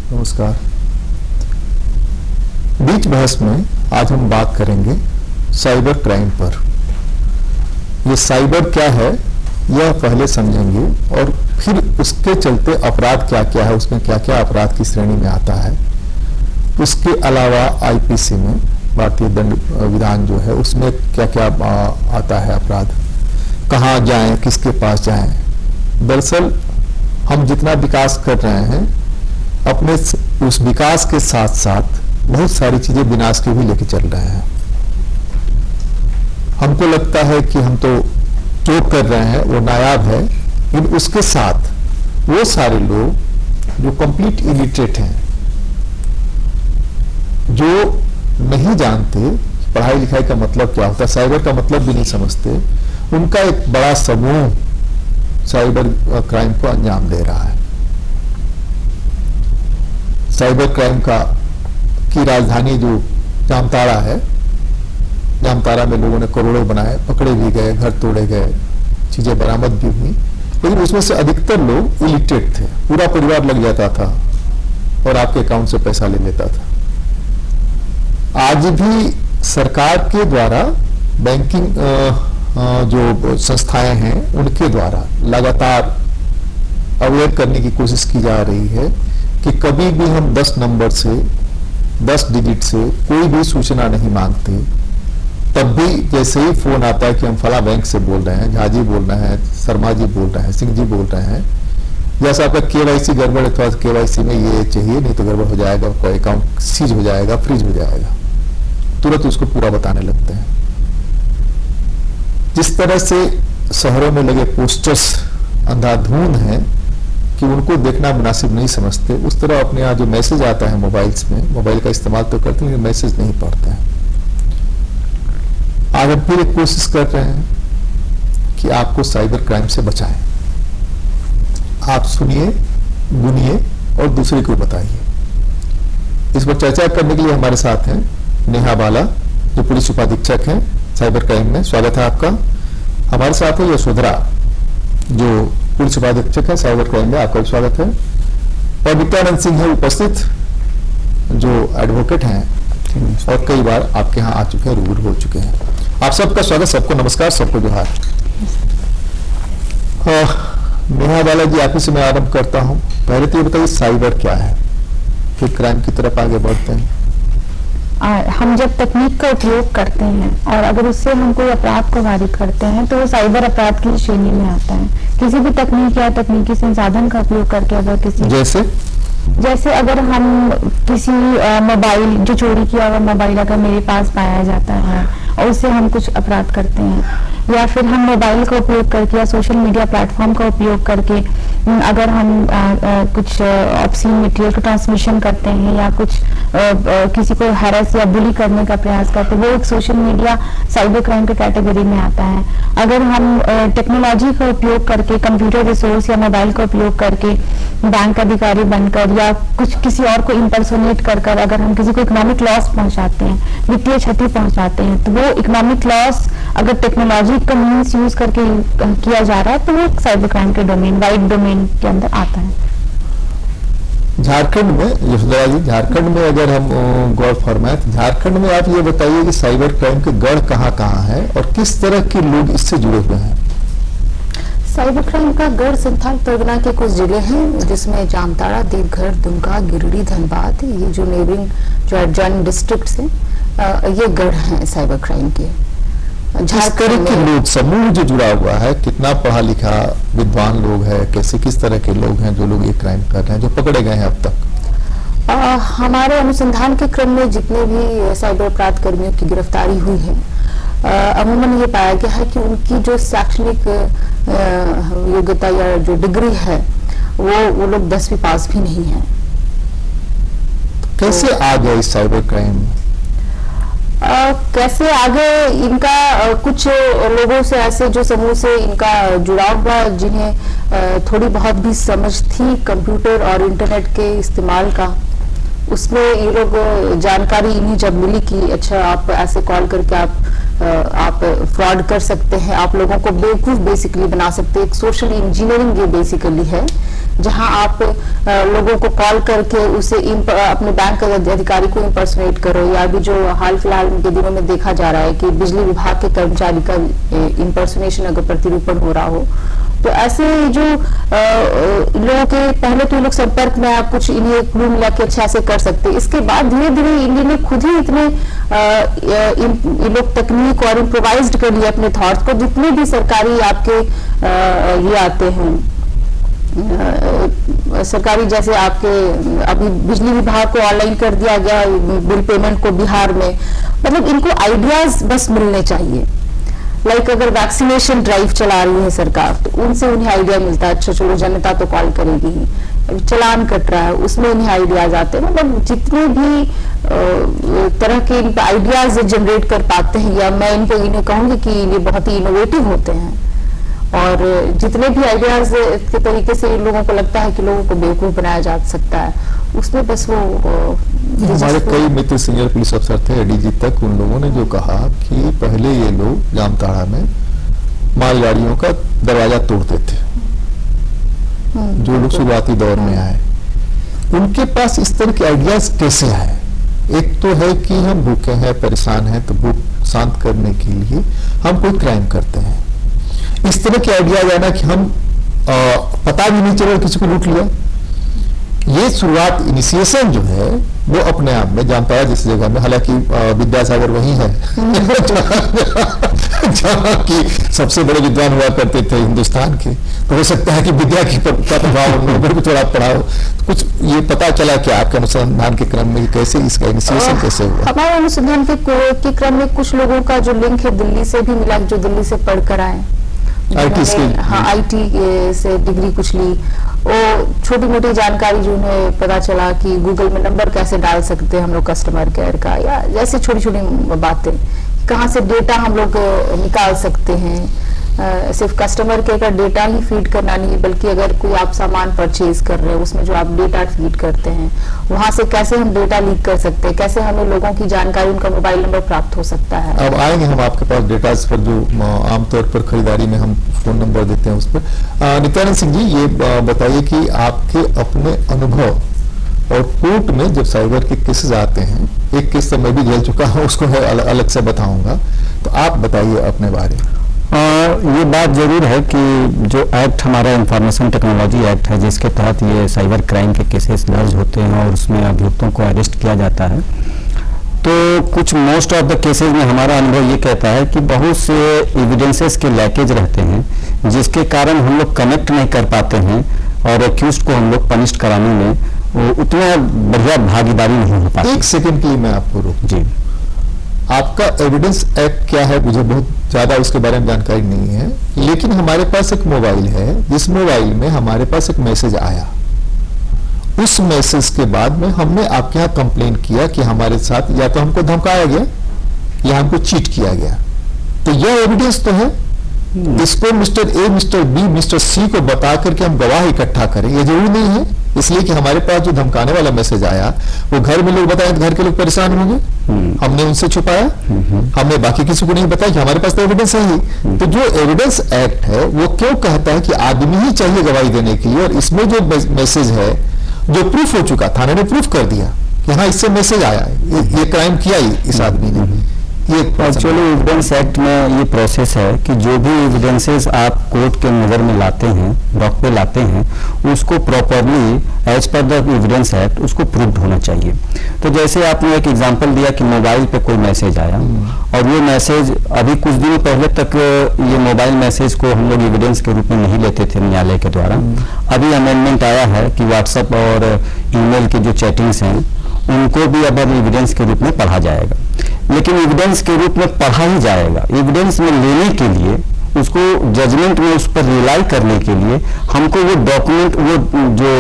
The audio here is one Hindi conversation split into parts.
नमस्कार। बीच बहस में आज हम बात करेंगे साइबर क्राइम पर। ये साइबर क्या है यह पहले समझेंगे और फिर उसके चलते अपराध क्या क्या है, उसमें क्या क्या अपराध की श्रेणी में आता है। उसके अलावा आईपीसी में, भारतीय दंड विधान जो है, उसमें क्या क्या आता है अपराध, कहाँ जाएं, किसके पास जाएं। दरअसल हम जितना विकास कर रहे हैं अपने उस विकास के साथ साथ बहुत सारी चीजें विनाश के भी लेके चल रहे हैं। हमको लगता है कि हम तो जो कर रहे हैं वो नायाब है, लेकिन उसके साथ वो सारे लोग जो कंप्लीट इलिटरेट हैं, जो नहीं जानते पढ़ाई लिखाई का मतलब क्या होता है, साइबर का मतलब भी नहीं समझते, उनका एक बड़ा समूह साइबर क्राइम को अंजाम दे रहा है। साइबर क्राइम की राजधानी जो जामताड़ा है, जामताड़ा में लोगों ने करोड़ों बनाए, पकड़े भी गए, घर तोड़े गए, चीजें बरामद भी हुई, लेकिन उसमें से अधिकतर लोग इलिटरेट थे। पूरा परिवार लग जाता था और आपके अकाउंट से पैसा ले लेता था। आज भी सरकार के द्वारा बैंकिंग जो संस्थाएं हैं उनके द्वारा लगातार अवेयर करने की कोशिश की जा रही है कि कभी भी हम 10 नंबर से, 10 डिजिट से कोई भी सूचना नहीं मांगते। तब भी जैसे ही फोन आता है कि हम फला बैंक से बोल रहे हैं, झा जी बोल रहे हैं, शर्मा जी बोल रहे हैं, सिंह जी बोल रहे हैं, जैसा आपका केवाईसी गड़बड़ है, थोड़ा केवाईसी में ये चाहिए, नहीं तो गड़बड़ हो जाएगा, कोई अकाउंट सीज हो जाएगा, फ्रीज हो जाएगा, तुरंत उसको पूरा बताने लगते हैं। जिस तरह से शहरों में लगे पोस्टर्स अंधाधुंध हैं कि उनको देखना मुनासिब नहीं समझते, उस तरह अपने यहाँ जो मैसेज आता है मोबाइल्स में, मोबाइल का इस्तेमाल तो करते हैं लेकिन मैसेज नहीं पढ़ते हैं। आज हम फिर एक कोशिश कर रहे हैं कि आपको साइबर क्राइम से बचाएं। आप सुनिए, गुनिए और दूसरे को बताइए। इस पर चर्चा करने के लिए हमारे साथ हैं नेहा बाला, जो पुलिस उपाधीक्षक हैं साइबर क्राइम में। स्वागत है आपका। हमारे साथ है यशोधरा, जो पुलिस उपाधीक्षक है साइबर क्राइम में, आपका भी स्वागत है। और नित्यानंद सिंह है उपस्थित, जो एडवोकेट हैं और कई बार आपके यहाँ आ चुके हैं, रूबरू हो चुके हैं। आप सबका स्वागत, सबको नमस्कार, सबको जोहार। नेहा बाला जी, आप ही से मैं आरंभ करता हूँ। पहले तो ये बताइए साइबर क्या है, फिर क्राइम की तरफ आगे बढ़ते हैं। हम जब तकनीक का उपयोग करते हैं और अगर उससे हम कोई अपराध को वारित करते हैं तो वो साइबर अपराध की श्रेणी में आता है। किसी भी तकनीक या तकनीकी संसाधन का उपयोग करके अगर किसी जैसे अगर हम किसी मोबाइल, जो चोरी किया हुआ मोबाइल अगर मेरे पास पाया जाता है और उससे हम कुछ अपराध करते हैं, या फिर हम मोबाइल का उपयोग करके या सोशल मीडिया प्लेटफॉर्म का उपयोग करके अगर हम कुछ ऑब्सीन मटेरियल का ट्रांसमिशन करते हैं या कुछ किसी को हैरेस या बुली करने का प्रयास करते हैं, वो एक सोशल मीडिया साइबर क्राइम के कैटेगरी में आता है। अगर हम टेक्नोलॉजी का उपयोग करके, कंप्यूटर रिसोर्स या मोबाइल का उपयोग करके बैंक अधिकारी बनकर या कुछ किसी और को इम्पर्सोनेट कर अगर हम किसी को इकोनॉमिक लॉस पहुंचाते हैं, वित्तीय क्षति पहुंचाते हैं, तो वो इकोनॉमिक लॉस अगर टेक्नोलॉजी का मीन्स यूज करके किया जा रहा है तो वो साइबर क्राइम के डोमेन, वाइड डोमेन के अंदर आता है। झारखंड में, यशोधरा जी, झारखंड में अगर हम गौर फरमाएं तो झारखंड में आप ये बताइए कि साइबर क्राइम के गढ़ कहाँ कहाँ है और किस तरह के लोग इससे जुड़े हुए हैं। साइबर क्राइम का गढ़ संथाल परगना के कुछ जगह हैं, जिसमें जामताड़ा, देवघर, दुमका, गिरिडीह, धनबाद, ये जो नेबरिंग जो एडजॉइंट डिस्ट्रिक्ट्स हैं, ये गढ़ हैं साइबर क्राइम के। झारखंड के लोग समूह जो जुड़ा हुआ है, कितना पढ़ा लिखा विद्वान लोग हैं, कैसे किस तरह के लोग हैं जो लोग ये क्राइम कर रहे हैं, जो पकड़े गए हैं अब तक? हमारे अनुसंधान के क्रम में जितने भी साइबर अपराध कर्मियों की गिरफ्तारी हुई है, अमूमन ये पाया गया है कि उनकी जो शैक्षणिक योग्यता या जो डिग्री है वो लोग 10वीं पास भी नहीं है। कैसे आ गया इस साइबर क्राइम? कैसे आगे इनका कुछ लोगों से, ऐसे जो समूह से इनका जुड़ाव हुआ, जिन्हें थोड़ी बहुत भी समझ थी कंप्यूटर और इंटरनेट के इस्तेमाल का, उसमें ये लोग जानकारी इन्हें जब मिली कि अच्छा आप ऐसे कॉल करके आप फ्रॉड कर सकते हैं, आप लोगों को बेवकूफ बेसिकली बना सकते हैं। एक सोशल इंजीनियरिंग ये बेसिकली है जहां आप लोगों को कॉल करके उसे अपने बैंक अधिकारी को इम्पर्सोनेट करो, या अभी जो हाल फिलहाल के दिनों में देखा जा रहा है कि बिजली विभाग के कर्मचारी का इम्पर्सोनेशन अगर प्रतिरूपण हो रहा हो, तो ऐसे जो लोगों के पहले तो ये लोग संपर्क में आप कुछ इन्हें क्लू मिला के अच्छा से कर सकते, इसके बाद धीरे धीरे इन लोग खुद ही इतने ये लोग तकनीक और इम्प्रोवाइज्ड कर लिया अपने थॉट्स को। जितने भी सरकारी आपके ये आते हैं सरकारी, जैसे आपके अभी बिजली विभाग को ऑनलाइन कर दिया गया बिल पेमेंट को बिहार में, मतलब इनको आइडियाज बस मिलने चाहिए। लाइक अगर वैक्सीनेशन ड्राइव चला रही है सरकार, तो उनसे उन्हें आइडिया मिलता है, अच्छा चलो जनता तो कॉल करेगी ही, चलान कट रहा है उसमें इन्हें आइडियाज आते हैं। मतलब जितने भी तरह के इन आइडियाज जनरेट कर पाते हैं, या मैं इन्हें कहूंगी कि ये बहुत ही इनोवेटिव होते हैं, और जितने भी आइडियाज के तरीके से इन लोगों को लगता है कि लोगों को बेवकूफ बनाया जा सकता है, उसमें बस वो हमारे कई मित्र सीनियर पुलिस अफसर थे एडीजी तक, उन लोगों ने जो कहा कि पहले ये लोग जामताड़ा में मालगाड़ियों का दरवाजा तोड़ते थे, जो लोग शुरुआती दौर में आए, उनके पास इस तरह के आइडियाज कैसे आए? एक तो है कि हम भूखे हैं, परेशान हैं, तो भूख शांत करने के लिए हम कोई क्राइम करते हैं। इस तरह के आइडियाज आना कि हम पता भी नहीं चला किसी को लूट लिया, ये शुरुआत इनिशिएशन जो है वो अपने आप में जामताड़ा जैसी जगह में, हालांकि विद्यासागर वही है जहाँ की सबसे बड़े विद्वान हुआ करते थे हिंदुस्तान के, तो हो सकता है कि विद्या की का प्रभाव उन लोगों को थोड़ा पड़ा हो। कुछ ये पता चला कि आपके अनुसंधान के क्रम में कैसे इसका इनिशिएशन कैसे हुआ? हमारे अनुसंधान के क्रम में कुछ लोगों का जो लिंक है दिल्ली से भी मिला, जो दिल्ली से पढ़कर आए, आईटी से डिग्री कुछ ली, वो छोटी मोटी जानकारी जो उन्हें पता चला कि गूगल में नंबर कैसे डाल सकते हैं हम लोग कस्टमर केयर का, या जैसे छोटी छोटी बातें, कहाँ से डेटा हम लोग निकाल सकते हैं। सिर्फ कस्टमर केयर का डेटा ही फीड करना नहीं, बल्कि अगर कोई आप सामान परचेज कर रहे हैं उसमें जो आप डेटा फीड करते हैं, वहां से कैसे हम डेटा लीक कर सकते हैं, कैसे हमें लोगों की जानकारी, उनका मोबाइल नंबर प्राप्त हो सकता है। अब आएंगे हम आपके पास डेटा पर, जो आमतौर पर खरीदारी में हम फोन नंबर देते हैं उस पर। नित्यानंद सिंह जी, ये बताइए कि आपके अपने अनुभव और कोर्ट में जब साइबर के केसेस आते हैं, एक केस तो मैं भी झेल चुका हूँ, उसको मैं अलग से बताऊंगा, तो आप बताइए अपने बारे में। ये बात जरूर है कि जो एक्ट हमारा इंफॉर्मेशन टेक्नोलॉजी एक्ट है, जिसके तहत ये साइबर क्राइम के केसेस दर्ज होते हैं और उसमें अभियुक्तों को अरेस्ट किया जाता है, तो कुछ मोस्ट ऑफ द केसेस में हमारा अनुभव ये कहता है कि बहुत से एविडेंसेस के लैकेज रहते हैं, जिसके कारण हम लोग कनेक्ट नहीं कर पाते हैं और एक्यूज्ड को हम लोग पनिश कराने में उतना बढ़िया भागीदारी नहीं हो पाती। एक सेकंड के लिए मैं आपको रोक जी, आपका एविडेंस एक्ट क्या है मुझे बहुत ज्यादा उसके बारे में जानकारी नहीं है, लेकिन हमारे पास एक मोबाइल है, जिस मोबाइल में हमारे पास एक मैसेज आया, उस मैसेज के बाद में हमने आपके यहाँ कंप्लेन किया कि हमारे साथ या तो हमको धमकाया गया या हमको चीट किया गया, तो यह एविडेंस तो है। इसको mister A, mister B, mister C को बता करके हम गवाह इकट्ठा करें, ये जरूरी नहीं है, इसलिए कि हमारे पास जो धमकाने वाला मैसेज आया वो घर में लोग बताए, घर के लोग परेशान होंगे, हमने उनसे छुपाया, हमने बाकी किसी को नहीं बताया कि हमारे पास तो एविडेंस है ही। तो जो एविडेंस एक्ट है वो क्यों कहता है कि आदमी ही चाहिए गवाही देने के लिए, और इसमें जो मैसेज है जो प्रूफ हो चुका, थाने ने प्रूफ कर दिया कि हाँ इससे मैसेज आया, ये क्राइम किया ही इस आदमी ने। ये एक्चुअली एविडेंस एक्ट में ये प्रोसेस है कि जो भी एविडेंसेस आप कोर्ट के नज़र में लाते हैं, डॉक पे लाते हैं, उसको properly as per the evidence act उसको प्रूव्ड होना चाहिए। तो जैसे आपने एक एग्जांपल दिया कि मोबाइल पे कोई मैसेज आया, और वो मैसेज अभी कुछ दिन पहले तक ये मोबाइल मैसेज को हम लोग एविडेंस के रूप में नहीं लेते थे न्यायालय के द्वारा। अभी अमेंडमेंट आया है कि व्हाट्सएप और ईमेल की जो चैटिंग्स हैं उनको भी अब एविडेंस के रूप में पढ़ा जाएगा, लेकिन एविडेंस के रूप में पढ़ा ही जाएगा। एविडेंस में लेने के लिए, उसको जजमेंट में उस पर रिलाई करने के लिए हमको वो डॉक्यूमेंट, वो जो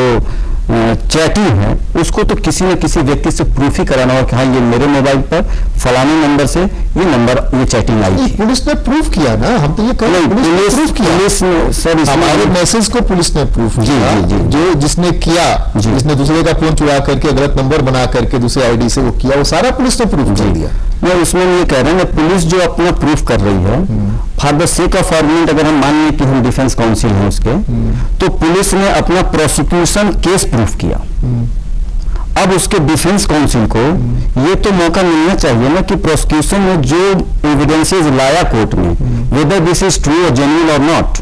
चैटिंग है, उसको तो किसी न किसी व्यक्ति से प्रूफ ही कराना हो कि हाँ ये मेरे मोबाइल पर फलाने नंबर से ये चैटिंग आई थी। पुलिस ने प्रूफ किया ना, हम तो ये कह रहे हैं पुलिस ने सर हमारे मैसेज को पुलिस ने प्रूफ किया, जो जिसने किया, जिसने दूसरे का फोन चुरा करके गलत नंबर बना करके दूसरे आईडी से वो किया, वो सारा पुलिस ने प्रूफ कर दिया। मैं उसमें ये कह रहे हैं पुलिस जो अपना प्रूफ कर रही है for the sake of argument अगर हम मान लें कि हम डिफेंस काउंसिल हैं उसके, तो पुलिस ने अपना प्रोसिक्यूशन केस प्रूफ किया। अब उसके डिफेंस काउंसिल को ये तो मौका मिलना चाहिए ना कि प्रोसिक्यूशन ने जो एविडेंसेस लाया कोर्ट में, वेदर दिस इज ट्रू और जेन्युइन और नॉट,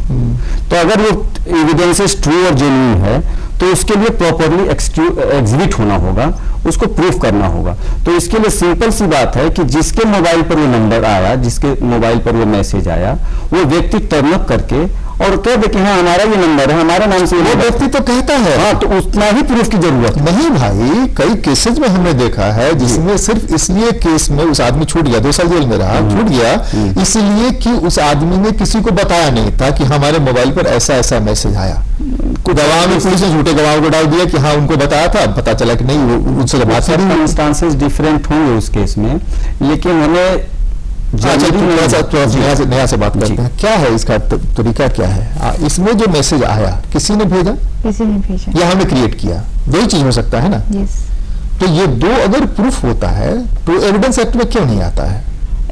तो अगर वो एविडेंसेस ट्रू और जेन्युइन है तो उसके लिए प्रॉपरली एग्जिबिट होना होगा, उसको प्रूफ करना होगा। तो इसके लिए सिंपल सी बात है कि जिसके मोबाइल पर वो नंबर आया, जिसके मोबाइल पर वो मैसेज आया, वो व्यक्ति टर्न अप करके और कह दे कि हाँ हमारा ये नंबर है, हमारे नाम से वो व्यक्ति तो कहता है। हाँ, तो उतना ही प्रूफ की जरूरत नहीं भाई, कई केसेज में हमने देखा है जिसमें सिर्फ इसलिए केस में उस आदमी छूट गया, 2 साल जेल में रहा, छूट गया इसलिए कि उस आदमी ने किसी को बताया नहीं था कि हमारे मोबाइल पर ऐसा ऐसा मैसेज आया। गवाह में पुलिस ने झूठे गवाह को डाल दिया कि हाँ उनको बताया था, पता चला कि नहीं, वो उनसे बात करी। इंस्टांसेस डिफरेंट होंगे उस केस में, लेकिन हमें नया से बात करते हैं। क्या है इसका तरीका, क्या है? इसमें जो मैसेज आया किसी ने भेजा, किसी ने भेजा या हमने क्रिएट किया, 2 ही चीज हो सकता है ना। यस। तो ये 2 अगर प्रूफ होता है तो एविडेंस एक्ट में क्यों नहीं आता है?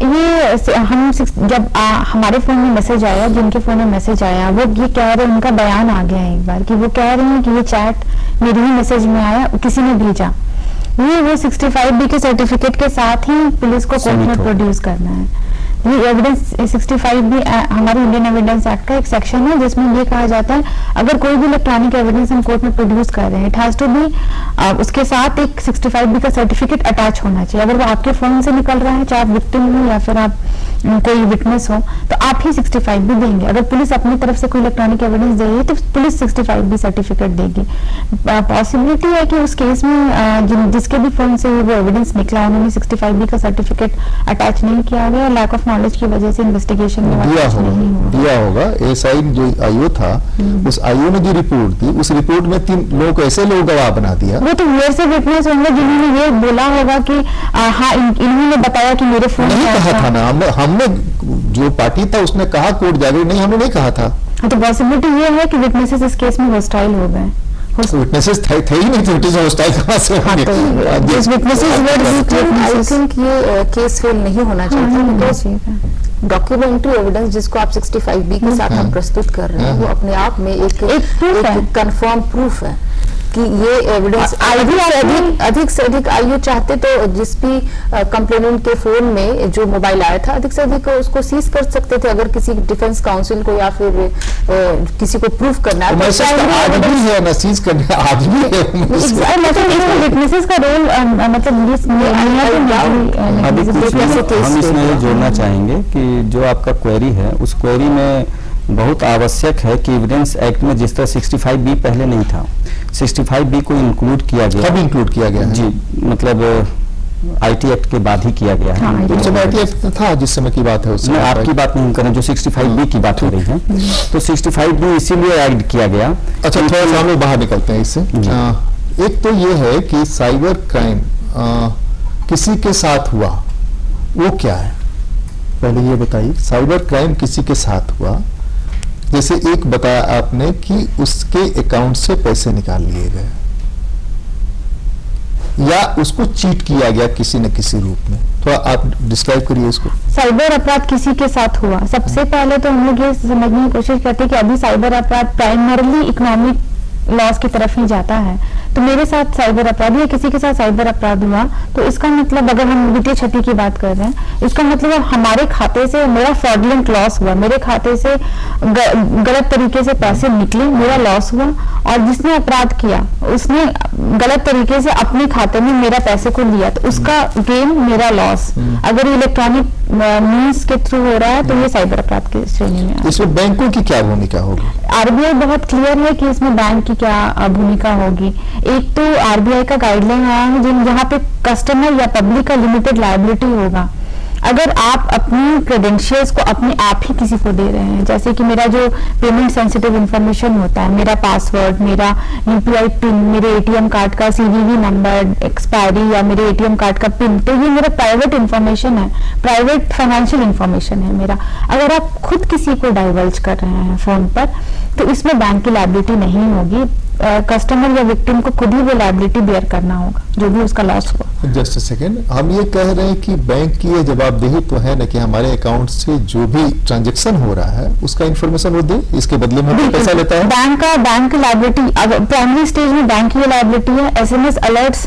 ये हम जब हमारे फोन में मैसेज आया, जिनके फोन में मैसेज आया वो ये कह रहे हैं, उनका बयान आ गया है एक बार कि वो कह रहे हैं कि ये चैट मेरे ही मैसेज में आया, किसी ने भेजा। ये वो 65B के सर्टिफिकेट के साथ ही पुलिस को कोर्ट में प्रोड्यूस करना है। ये एविडेंस 65B हमारे इंडियन एविडेंस एक्ट का एक सेक्शन है जिसमें ये कहा जाता है अगर कोई भी इलेक्ट्रॉनिक एविडेंस हम कोर्ट में प्रोड्यूस कर रहे हैं, इट हैज टू बी उसके साथ एक 65B का सर्टिफिकेट अटैच होना चाहिए। अगर वो आपके फोन से निकल रहा है, चाहे आप विक्टिम हो या फिर आप कोई विटनेस हो, तो आप ही 65B देंगे। अगर पुलिस अपनी तरफ से कोई इलेक्ट्रॉनिक एविडेंस दे रही है तो पुलिस 65B सर्टिफिकेट देगी। पॉसिबिलिटी है कि उस केस में जिसके भी फोन से वो एविडेंस निकला उन्होंने 65B का सर्टिफिकेट अटैच नहीं किया गया, लैक ऑफ नॉलेज की वजह से इन्वेस्टिगेशन में दिया होगा। एसआई जो आईओ था, उस आईओ ने जो रिपोर्ट दी, उस रिपोर्ट में 3 लोग ऐसे लोग गवाह बना दिया। वो तो हियर से विटनेस होंगे जिन्होंने ये बोला होगा कि हाँ इन्होंने बताया कि मेरे फोन नहीं कहा था ना, हमने जो पार्टी था उसने कहा कोर्ट जारी, नहीं हमने नहीं कहा था। तो पॉसिबिलिटी ये है कि विटनेसेस इस केस में हॉस्टाइल हो गए। विटनेसेस थे ही नहीं, तो हॉस्टाइल कहां से होंगे? आई थिंक ये केस फेल नहीं होना चाहिए। डॉक्यूमेंट्री एविडेंस जिसको आप 65B के साथ हम प्रस्तुत कर रहे हैं वो अपने आप में एक कंफर्म प्रूफ है कि ये एविडेंस अधिक से अधिक आईओ चाहते तो जिस भी कंप्लेनेंट के फोन में जो मोबाइल आया था अधिक से अधिक उसको सीज कर सकते थे अगर किसी डिफेंस काउंसिल को या फिर किसी को प्रूफ करना है। आज भी है ना, सीज करना आज भी है। विटनेसेस का रोल हम इसमें ये जोड़ना चाहेंगे कि जो आपका क्वेरी है उस क्वेरी में बहुत आवश्यक है कि एविडेंस एक्ट में जिस तरह 65B पहले नहीं था, 65B को इंक्लूड किया गया। कब इंक्लूड किया गया? जी, मतलब आईटी एक्ट के बाद ही किया गया है। उस समय आईटी एक्ट था जिस समय की बात है, उसमें आपकी बात नहीं करें, जो 65B की बात हो रही है, तो 65B इसीलिए ऐड किया गया। अच्छा, थोड़ा सा हम लोग बाहर निकलते हैं इससे। एक तो ये है कि साइबर क्राइम किसी के साथ हुआ, वो क्या है? पहले ये बताइए, साइबर क्राइम किसी के साथ हुआ, जैसे एक बताया आपने कि उसके अकाउंट से पैसे निकाल लिए गए या उसको चीट किया गया किसी न किसी रूप में, थोड़ा आप डिस्क्राइब करिए इसको। साइबर अपराध किसी के साथ हुआ, सबसे पहले तो हम लोग ये समझने की कोशिश करते हैं कि अभी साइबर अपराध प्राइमरली इकोनॉमिक लॉस की तरफ ही जाता है। तो मेरे साथ साइबर अपराध या किसी के साथ साइबर अपराध हुआ तो इसका मतलब, अगर हम वित्तीय क्षति की बात कर रहे हैं, इसका मतलब हमारे खाते से मेरा फ्रॉडलेंट लॉस हुआ, मेरे खाते से गलत तरीके से पैसे निकले, मेरा लॉस हुआ, और जिसने अपराध किया उसने गलत तरीके से अपने खाते में मेरा पैसे को लिया, तो उसका गेन मेरा लॉस। अगर इलेक्ट्रॉनिक मीन्स के थ्रू हो रहा है तो ये साइबर अपराध की श्रेणी में। इसमें बैंकों की क्या भूमिका होगी? आरबीआई बहुत क्लियर है कि इसमें बैंक की क्या भूमिका होगी। एक तो आरबीआई का गाइडलाइन आया है जहाँ पे कस्टमर या पब्लिक का लिमिटेड लायबिलिटी होगा। अगर आप अपनी क्रेडेंशियल्स को अपने आप ही किसी को दे रहे हैं, जैसे कि मेरा जो पेमेंट सेंसिटिव इंफॉर्मेशन होता है, मेरा पासवर्ड, मेरा यूपीआई पिन, मेरे एटीएम कार्ड का सीवीवी नंबर, एक्सपायरी या मेरे एटीएम कार्ड का पिन, तो ये मेरा प्राइवेट इंफॉर्मेशन है, प्राइवेट फाइनेंशियल इंफॉर्मेशन है मेरा। अगर आप खुद किसी को डाइवर्ज कर रहे हैं फोन पर तो इसमें बैंक की लायबिलिटी नहीं होगी। कस्टमर या विक्टिम को खुद ही वो लायबिलिटी बेयर करना होगा जो भी उसका लॉस हुआ। जस्ट सेकेंड, हम ये कह रहे हैं कि बैंक की ये जवाबदेही तो है ना कि हमारे अकाउंट से जो भी ट्रांजैक्शन हो रहा है उसका इंफॉर्मेशन वो दे, इसके बदले में वो पैसा लेता है। बैंक की लायबिलिटी, अगर प्राइमरी स्टेज में बैंक की लायबिलिटी है, एसएमएस अलर्ट्स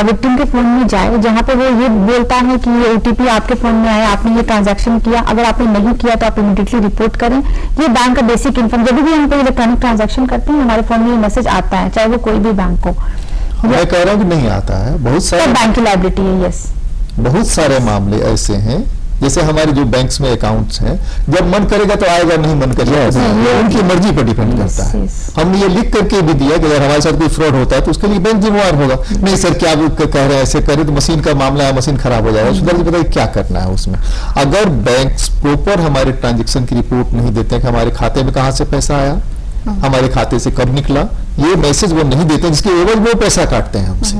विक्टिम के फोन में जाए जहां पे वो ये बोलता है कि ये ओटीपी आपके फोन में आया, आपने ये ट्रांजैक्शन किया, अगर आपने नहीं किया तो आप इमीडिएटली रिपोर्ट करें। ये बैंक का बेसिक इन्फॉर्म, जब भी हम कोई इलेक्ट्रॉनिक ट्रांजैक्शन करते हैं हमारे फोन में ये मैसेज आता है, चाहे वो कोई भी बैंक हो। मैं कह रहा हूँ कि नहीं आता है, बहुत सारे बैंक की लायबिलिटी है, यस। बहुत सारे मामले ऐसे हैं, जैसे हमारे जो बैंक्स में अकाउंट्स हैं, जब मन करेगा तो आएगा, नहीं मन करेगा ये उनकी मर्जी पर डिपेंड करता है। हमने ये लिख करके भी दिया कि अगर हमारे साथ कोई फ्रॉड होता है तो उसके लिए बैंक जिम्मेवार होगा। नहीं सर क्या आप कह रहे हैं, ऐसे करें तो मशीन का मामला है, मशीन खराब हो जाएगा, सुधर जी बताइए क्या करना है उसमें। अगर बैंक प्रॉपर हमारे ट्रांजेक्शन की रिपोर्ट नहीं देते हैं कि हमारे खाते में कहाँ से पैसा आया, हमारे खाते से कब निकला, ये मैसेज वो नहीं देते, जिसके एवज वो पैसा काटते हैं हमसे।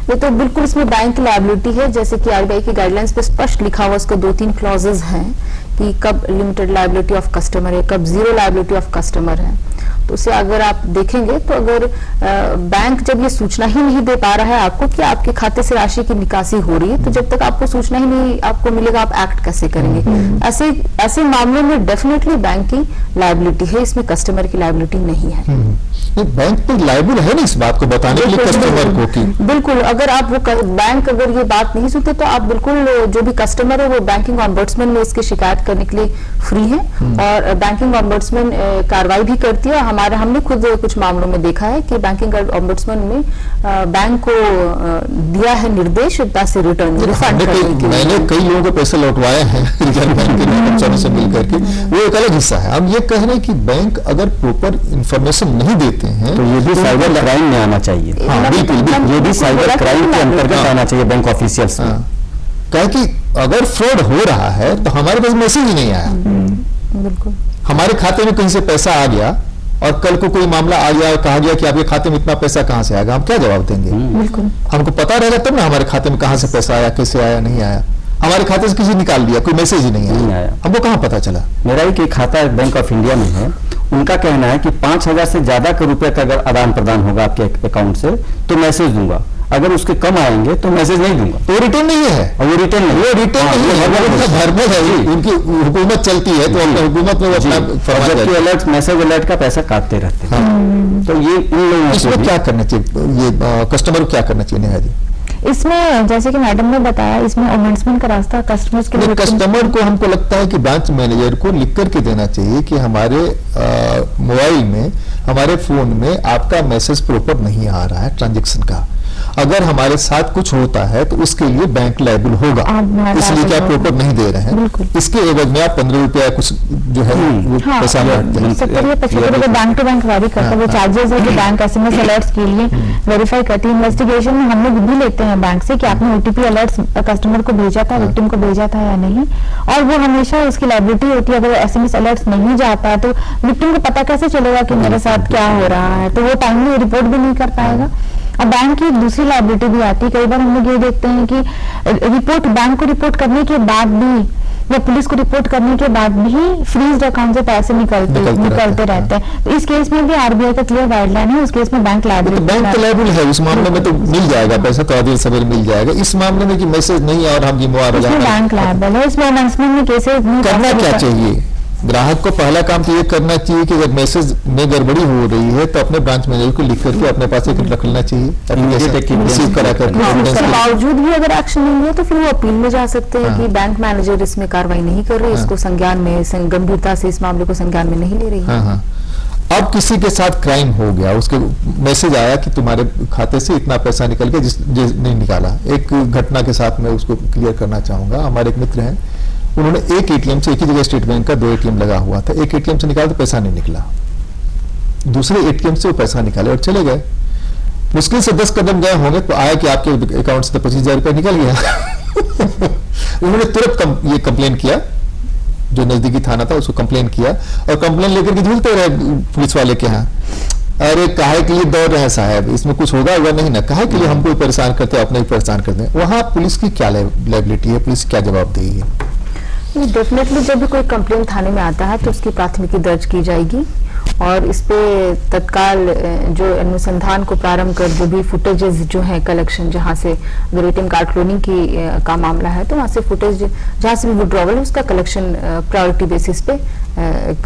ये तो बिल्कुल इसमें बैंक की लायबिलिटी है, जैसे कि आरबीआई की गाइडलाइंस पे स्पष्ट लिखा हुआ, उसके 2-3 क्लॉजेज हैं कि कब लिमिटेड लायबिलिटी ऑफ कस्टमर है, कब जीरो लायबिलिटी ऑफ कस्टमर है। तो उसे अगर आप देखेंगे तो अगर बैंक जब ये सूचना ही नहीं दे पा रहा है आपको कि आपके खाते से राशि की निकासी हो रही है, तो जब तक आपको सूचना ही नहीं आपको मिलेगा आप एक्ट कैसे करेंगे। ऐसे मामले में डेफिनेटली बैंक की लायबिलिटी है, इसमें कस्टमर की लायबिलिटी नहीं है। बैंक तो लायबल है ना इस बात को बताने के लिए कस्टमर को कि बिल्कुल, अगर आप वो बैंक अगर ये बात नहीं सुनते तो आप बिल्कुल जो भी कस्टमर है वो बैंकिंग ऑम्बड्समैन में इसकी शिकायत करने के लिए फ्री है, और बैंकिंग ऑम्बड्समैन कार्रवाई भी करती है। हमने खुद कुछ मामलों में देखा है कि बैंकिंग ऑम्बड्समैन ने बैंक को दिया है निर्देश पैसे रिटर्न रिफंड करने के लिए। मैंने कई लोगों को पैसे लौटवाए हैं रिजर्व बैंक के कर्मचारियों से मिल करके, वो एक अलग हिस्सा है। हम ये कह रहे हैं कि बैंक अगर प्रॉपर इंफॉर्मेशन नहीं देते हैं तो ये भी साइबर क्राइम में आना चाहिए। हाँ बिल्कुल, ये भी साइबर क्राइम के अंतर्गत आना चाहिए बैंक ऑफिशियल्स में। कहे कि अगर फ्रॉड हो रहा है तो हमारे पास मैसेज ही नहीं आया, बिल्कुल हमारे खाते में कहीं से पैसा आ गया और कल को कोई मामला आ गया और कहा गया कि आपके खाते में इतना पैसा कहां से आएगा, हम क्या जवाब देंगे। बिल्कुल, हमको पता रहेगा तब ना हमारे खाते में कहां से पैसा आया, कैसे आया, नहीं आया। हमारे खाते से किसी निकाल लिया, कोई मैसेज ही नहीं आया, हमको कहां पता चला। मेरा एक खाता बैंक ऑफ इंडिया में है, उनका कहना है कि 5,000 से ज्यादा के रुपए का अगर आदान प्रदान होगा आपके अकाउंट से तो मैसेज दूंगा, अगर उसके कम आएंगे तो मैसेज नहीं दूंगा। तो रिटर्न नहीं है, और वो रिटर्न नहीं, धर्म है, उनकी हुकूमत चलती है तो अपने हुकूमत में वो अपना अलर्ट मैसेज अलर्ट का पैसा काटते रहते हैं। तो ये इन लोगों इसमें क्या करना चाहिए, ये कस्टमर को क्या करना चाहिए नेहा जी? इसमें जैसे कि मैडम ने बताया, इसमें ओमेंट्समेंट का रास्ता कस्टमर्स के लिए, कस्टमर को हमको लगता है कि ब्रांच मैनेजर को लिख करके देना चाहिए कि हमारे मोबाइल में, हमारे फोन में आपका मैसेज प्रॉपर नहीं आ रहा है ट्रांजैक्शन का। अगर हमारे साथ कुछ होता है तो उसके लिए बैंक लायबल होगा, इसलिए कि आप प्रॉपर नहीं दे रहे हैं, इसके एवज में आप 15 रुपया कुछ जो है वो पैसा काटते हैं। 70-75 बैंक टू बैंक वारी करता है, वो चार्जेस है जो बैंक एसएमएस अलर्ट्स के लिए वेरीफाई करती है। इन्वेस्टिगेशन में हम लोग भी लेते हैं बैंक से कि आपने ओटीपी अलर्ट्स कस्टमर को भेजा था, विक्टिम को भेजा था या नहीं, और वो हमेशा उसकी लायबिलिटी होती है। अगर एसएमएस अलर्ट्स नहीं जाता तो विक्टिम को पता कैसे चलेगा कि मेरे साथ क्या हो रहा है, तो वो टाइमली रिपोर्ट भी नहीं कर पाएगा। और बैंक की दूसरी लायबिलिटी भी आती है, कई बार हम लोग ये देखते हैं कि रिपोर्ट बैंक को रिपोर्ट करने के बाद भी या पुलिस को रिपोर्ट करने के बाद भी फ्रीज अकाउंट से पैसे निकलते रहते हैं। तो इस केस में भी आरबीआई का क्लियर गाइडलाइन है, उस केस में बैंक लायबिलिटी, बैंक लायबल है, उस मामले में तो मिल जाएगा पैसा, तो आदेश सवेरे मिल जाएगा। इस मामले में कि मैसेज नहीं है और हम जिम्मेवार हो जाएंगे, बैंक लायबल है। इसमें अनाउंसमेंट में केसेस करना क्या चाहिए? ग्राहक को पहला काम तो ये करना चाहिए कि अगर मैसेज में गड़बड़ी हो रही है तो अपने ब्रांच मैनेजर को लिख करके अपने पास एक रख लेना चाहिए, रिसीव करा उसके बावजूद भी अगर एक्शन नहीं हुआ तो फिर वो अपील में जा सकते हैं कि बैंक मैनेजर इसमें कार्रवाई नहीं कर रही, इसको संज्ञान में, गंभीरता से इस मामले को संज्ञान में नहीं ले रही है। अब किसी के साथ क्राइम हो गया, उसके मैसेज आया कि तुम्हारे खाते से इतना पैसा निकल गया जिसने निकाला। एक घटना के साथ मैं उसको क्लियर करना चाहूंगा। हमारे एक मित्र हैं, उन्होंने एक एटीएम से, एक ही जगह स्टेट बैंक का 2 एटीएम लगा हुआ था, एक एटीएम से निकाला तो पैसा नहीं निकला, दूसरे एटीएम से वो पैसा निकाले और चले गए। मुश्किल से 10 कदम गए होंगे तो आया कि आपके अकाउंट से तो 25,000 रुपया निकल गया। उन्होंने तुरंत ये कंप्लेन किया, जो नजदीकी थाना था उसको कंप्लेन किया, और कंप्लेन लेकर के झूलते रहे पुलिस वाले के यहाँ। अरे काहे के लिए दौड़ रहे हैं साहब, इसमें कुछ होगा या नहीं ना, काहे के लिए हमको परेशान करते हैं, अपने ही परेशान करते हैं। वहाँ पुलिस की क्या लायबिलिटी है, पुलिस क्या जवाबदेही है? डेफिनेटली जब भी कोई कंप्लेन थाने में आता है तो उसकी प्राथमिकी दर्ज की जाएगी और इस पे तत्काल जो अनुसंधान को प्रारंभ कर जो भी फुटेजेस जो है कलेक्शन, जहाँ से अगर एटीएम कार्ड क्लोनिंग की का मामला है तो वहाँ से फुटेज जहाँ से भी विड्रॉवल है उसका कलेक्शन प्रायोरिटी बेसिस पे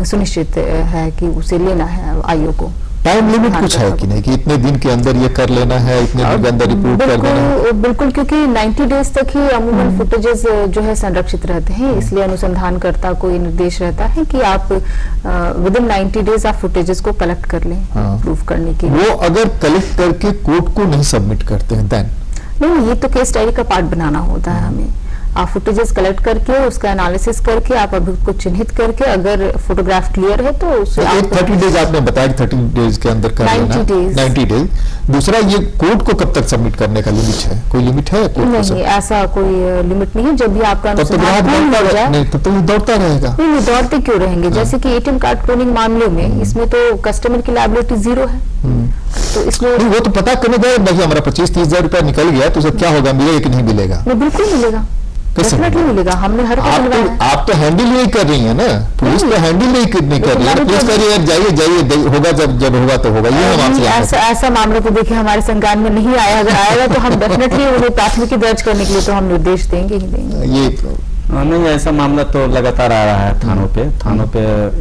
सुनिश्चित है कि उसे लेना है आयोग को। टाइम लिमिट कुछ है कि नहीं कि इतने दिन के अंदर ये कर लेना है, इतने दिन के अंदर रिपोर्ट कर देना है? बिल्कुल, क्योंकि 90 डेज तक ही अमूमन फुटेजेस जो है संरक्षित रहते हैं, इसलिए अनुसंधानकर्ता को ये निर्देश रहता है कि आप विद इन 90 डेज आप फुटेजेस को कलेक्ट कर लें प्रूफ करने के लिए। वो अगर कलेक्ट करके कोर्ट को नहीं सबमिट करते हैं देन? नहीं, ये तो केस डायरी का पार्ट बनाना होता है हमें। आप फुटेजेस कलेक्ट करके उसका एनालिसिस करके आप अभियुक्त को चिन्हित करके अगर फोटोग्राफ क्लियर है तो उसे एक 30 डेज आपने बताया कि 30 डेज के अंदर कर लेना, 90 डेज। दूसरा, ये कोर्ट को कब तक सबमिट करने का लिमिट है? कोई लिमिट है कोर्ट को? नहीं, ऐसा कोई लिमिट नहीं है। जब भी आपका तब तो दौड़ता रहेगा। नहीं, दौड़ते क्यों रहेंगे? जैसे कि एटीएम कार्ड क्लोनिंग मामले में इसमें तो कस्टमर की लायबिलिटी 0 है, तो इसमें वो तो पता करने जाए नहीं, हमारा 25-30 हजार रुपया निकल गया तो उसे क्या होगा, मिलेगा कि नहीं मिलेगा? बिल्कुल मिलेगा, डेफिनेटली मिलेगा। हमने हर आप तो हैंडल नहीं कर रही है ना, पुलिस तो हैंडल नहीं कर रही है। पुलिस कह रही है जाइए होगा, जब होगा तो होगा। ये हम आपसे ऐसा मामला तो देखिए हमारे संज्ञान में नहीं आया। अगर आएगा तो हम डेफिनेटली उन्हें प्राथमिकी दर्ज करने के लिए तो हम निर्देश देंगे ही देंगे। ये नहीं, ऐसा मामला तो लगातार आ रहा है थानों पे।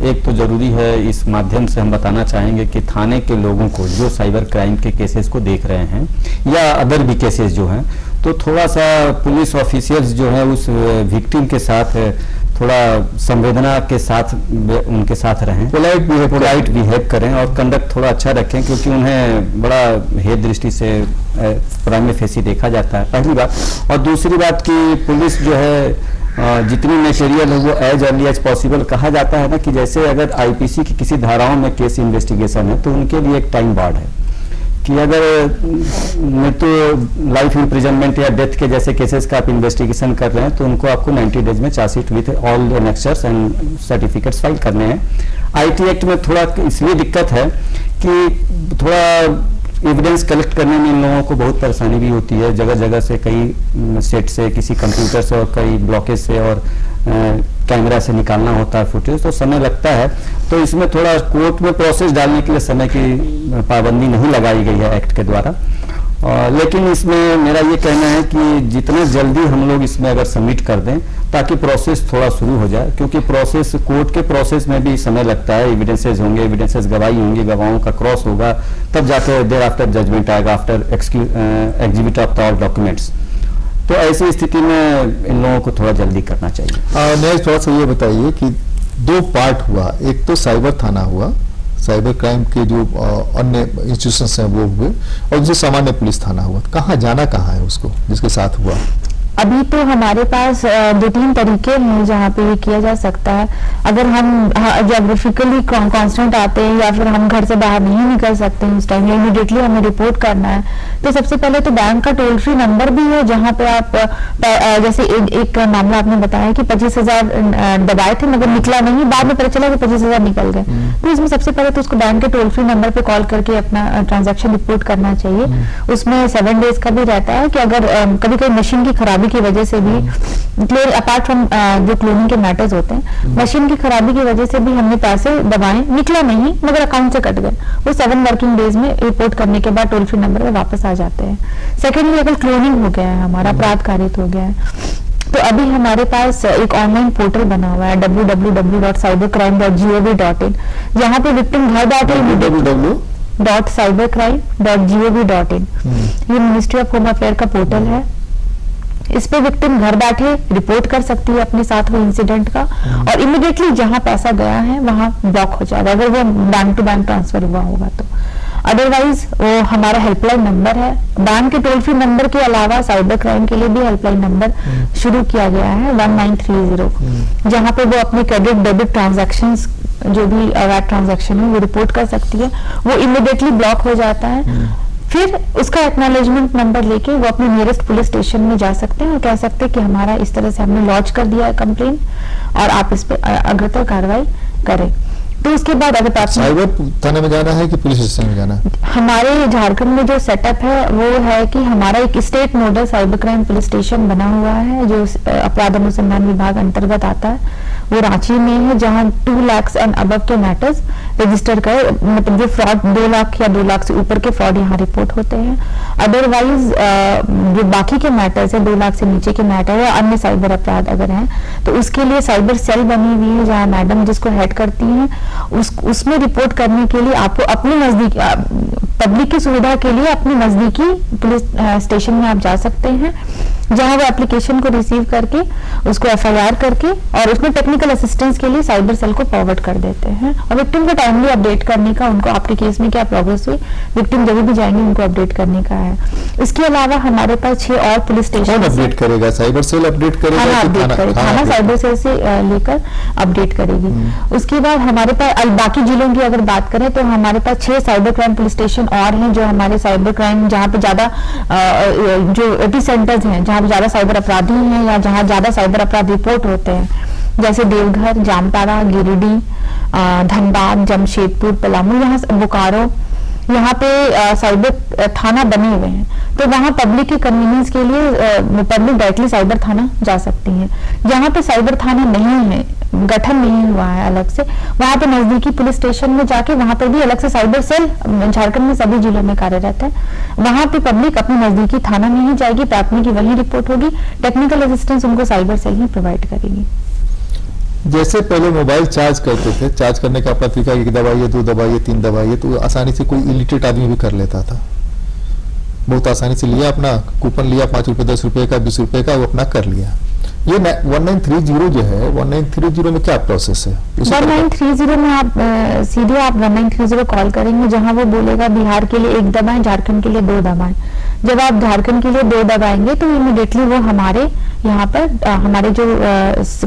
एक तो जरूरी है, इस माध्यम से हम बताना चाहेंगे कि थाने के लोगों को जो साइबर क्राइम के केसेस को देख रहे हैं या अदर भी केसेस जो हैं, तो थोड़ा सा पुलिस ऑफिसर्स जो है उस विक्टिम के साथ थोड़ा संवेदना के साथ उनके साथ रहें, पोलाइट बिहेव करें और कंडक्ट थोड़ा अच्छा रखें, क्योंकि उन्हें बड़ा हेय दृष्टि से प्राइमरी फेसी देखा जाता है, पहली बात। और दूसरी बात कि पुलिस जो है जितनी मटेरियल है वो एज अर्ली एज पॉसिबल, कहा जाता है ना कि जैसे अगर आईपीसी की किसी धाराओं में केस इन्वेस्टिगेशन है तो उनके लिए एक टाइम बार्ड है कि अगर मृत्यु, लाइफ इम्प्रिजनमेंट या डेथ के जैसे केसेस का आप इन्वेस्टिगेशन कर रहे हैं तो उनको आपको 90 डेज में chargesheet with all annexures and certificates file करने हैं। आईटी एक्ट में थोड़ा इसलिए दिक्कत है कि थोड़ा एविडेंस कलेक्ट करने में इन लोगों को बहुत परेशानी भी होती है। जगह जगह से, कई सेट से, किसी कंप्यूटर से और कई ब्लॉकेज से और कैमरा से निकालना होता है फुटेज, तो समय लगता है। तो इसमें थोड़ा कोर्ट में प्रोसेस डालने के लिए समय की पाबंदी नहीं लगाई गई है एक्ट के द्वारा। लेकिन इसमें मेरा ये कहना है कि जितना जल्दी हम लोग इसमें अगर सबमिट कर दें ताकि प्रोसेस थोड़ा शुरू हो जाए, क्योंकि प्रोसेस, कोर्ट के प्रोसेस में भी समय लगता है। एविडेंसेस होंगे, एविडेंसेस गवाही होंगी, गवाहों का क्रॉस होगा, तब जाकर देर आफ्टर जजमेंट आएगा, after exhibit of all documents. तो ऐसी स्थिति में इन लोगों को थोड़ा जल्दी करना चाहिए। मैं थोड़ा सा ये बताइए कि 2 पार्ट हुआ, एक तो साइबर थाना हुआ, साइबर क्राइम के जो अन्य इंस्टीट्यूशंस हैं वो हुए, और जो सामान्य पुलिस थाना हुआ। कहाँ जाना कहाँ है उसको जिसके साथ हुआ? अभी तो हमारे पास 2-3 तरीके हैं जहाँ पे ये किया जा सकता है। अगर हम ज्योग्राफिकली कॉन्स्टेंट आते हैं या फिर हम घर से बाहर नहीं निकल सकते हैं उस टाइम, इमीडिएटली हमें रिपोर्ट करना है, तो सबसे पहले तो बैंक का टोल फ्री नंबर भी है जहाँ पे आप जैसे एक मामला आपने बताया कि 25,000 दबाए थे मगर निकला नहीं, बाद में पता चला कि 25,000 निकल गए। तो इसमें सबसे पहले तो उसको बैंक के टोल फ्री नंबर पे कॉल करके अपना ट्रांजेक्शन रिपोर्ट करना चाहिए। उसमें 7 डेज का भी रहता है कि अगर कभी कभी मशीन की खराबी की वजह से भी, क्लियर अपार्ट फ्रॉम जो क्लोनिंग के मैटर्स होते हैं, मशीन की खराबी की वजह से भी हमने पैसे दबाए, निकला नहीं मगर अकाउंट से कट गए, वो 7 वर्किंग डेज में रिपोर्ट करने के बाद टोल फ्री नंबर पे वापस आ जाते हैं। सेकेंडली, अगर क्लोनिंग हो गया है, हमारा अपराध कारित हो गया है, तो अभी हमारे पास एक ऑनलाइन पोर्टल बना हुआ है www.cybercrime.gov.in, जहाँ पे विक्टिम घर बैठे www.cybercrime.gov.in, ये मिनिस्ट्री ऑफ होम अफेयर का पोर्टल है। इस पे विक्टिम घर बैठे रिपोर्ट कर सकती है अपने साथ हुए इंसिडेंट का, और इमीडिएटली जहां पैसा गया है वहां ब्लॉक हो जाएगा अगर वो बैंक टू बैंक ट्रांसफर हुआ होगा तो। अदरवाइज वो हमारा हेल्पलाइन नंबर है। बैंक के टोल फ्री नंबर के अलावा साइबर क्राइम के लिए भी हेल्पलाइन नंबर शुरू किया गया है 1930, जहां पे वो अपने क्रेडिट डेबिट ट्रांजैक्शंस, जो भी अवैध ट्रांजैक्शन है वो रिपोर्ट कर सकती है, वो इमीडिएटली ब्लॉक हो जाता है। फिर उसका एक्नॉलेजमेंट नंबर लेके वो अपने नियरेस्ट पुलिस स्टेशन में जा सकते हैं और कह सकते हैं कि हमारा इस तरह से हमने लॉन्च कर दिया है कंप्लेन और आप इस पर अग्रतर कार्रवाई करें। तो उसके बाद अगर प्राथमिक साइबर थाने में जाना है कि पुलिस स्टेशन में जाना है? हमारे झारखंड में जो सेटअप है वो है कि हमारा एक state nodal cyber crime police station बना हुआ है जो अपराध अनुसंधान विभाग अंतर्गत आता है। वो रांची में है, जहां 2 लाख एंड अबव के मैटर्स रजिस्टर कर, मतलब जो फ्रॉड 2 लाख या 2 लाख से ऊपर के फ्रॉड यहाँ रिपोर्ट होते हैं। अदरवाइज जो बाकी के मैटर्स है, 2 लाख से नीचे के मैटर है, अन्य साइबर अपराध अगर हैं तो उसके लिए साइबर सेल बनी हुई है, जहाँ मैडम जिसको हेड करती हैं उसमें रिपोर्ट करने के लिए आपको अपने नजदीक पब्लिक की सुविधा के लिए अपने नजदीकी पुलिस स्टेशन में आप जा सकते हैं, जहां वो एप्लीकेशन को रिसीव करके उसको एफआईआर करके और उसमें टेक्निकल असिस्टेंस के लिए साइबर सेल को फॉरवर्ड कर देते हैं। और विक्टिम को टाइमली अपडेट करने का, उनको आपके केस में क्या प्रोग्रेस हुई, विक्टिम जब भी जाएंगे उनको अपडेट करने का है। इसके अलावा हमारे पास 6 और पुलिस स्टेशन अपडेट करेगा, साइबर सेल अपडेट करेगा, थाना साइबर सेल से लेकर अपडेट करेगी। उसके बाद हमारे पास बाकी जिलों की अगर बात करें तो हमारे पास 6 साइबर क्राइम पुलिस स्टेशन और हैं जो हमारे साइबर क्राइम जहाँ पे ज्यादा जो एपी सेंटर्स हैं, जहाँ पे ज्यादा साइबर अपराधी हैं या जहाँ ज्यादा साइबर अपराध रिपोर्ट होते हैं, जैसे देवघर, जामताड़ा, गिरिडीह, धनबाद, जमशेदपुर, पलामू, यहाँ बोकारो, यहाँ पे साइबर थाना बने हुए हैं। तो वहाँ पब्लिक के कन्वीनियंस के लिए पब्लिक डायरेक्टली साइबर थाना जा सकती है। जहाँ पे साइबर थाना नहीं है, गठन नहीं हुआ है अलग से, वहाँ पे नजदीकी पुलिस स्टेशन में जाके वहाँ पर भी अलग से साइबर सेल झारखंड में सभी जिलों में कार्यरत है। वहाँ पे पब्लिक अपने नजदीकी थाना में ही जाएगी, प्राथमिक वहीं रिपोर्ट होगी, टेक्निकल असिस्टेंस उनको साइबर सेल ही प्रोवाइड करेगी। जैसे पहले मोबाइल चार्ज करते थे, चार्ज करने का अपना तरीका, 1 दबाइए, 2 दबाइए, 3 दबाइए, तो आसानी से कोई इलिटरेट आदमी भी कर लेता था, बहुत आसानी से लिया, अपना कूपन लिया 5 रुपए, 10 रुपए का, 20 रुपए का, वो अपना कर लिया। ये 1930 जो है, 1930 में क्या प्रोसेस है? 1930 में आप सीधे आप 1930 कॉल करेंगे, जहां वो बोलेगा बिहार के लिए 1 दबाएं, झारखंड के लिए 2 दबाएं। जब आप झारखंड के लिए 2 दबाएंगे तो इमीडिएटली वो हमारे यहाँ पर हमारे जो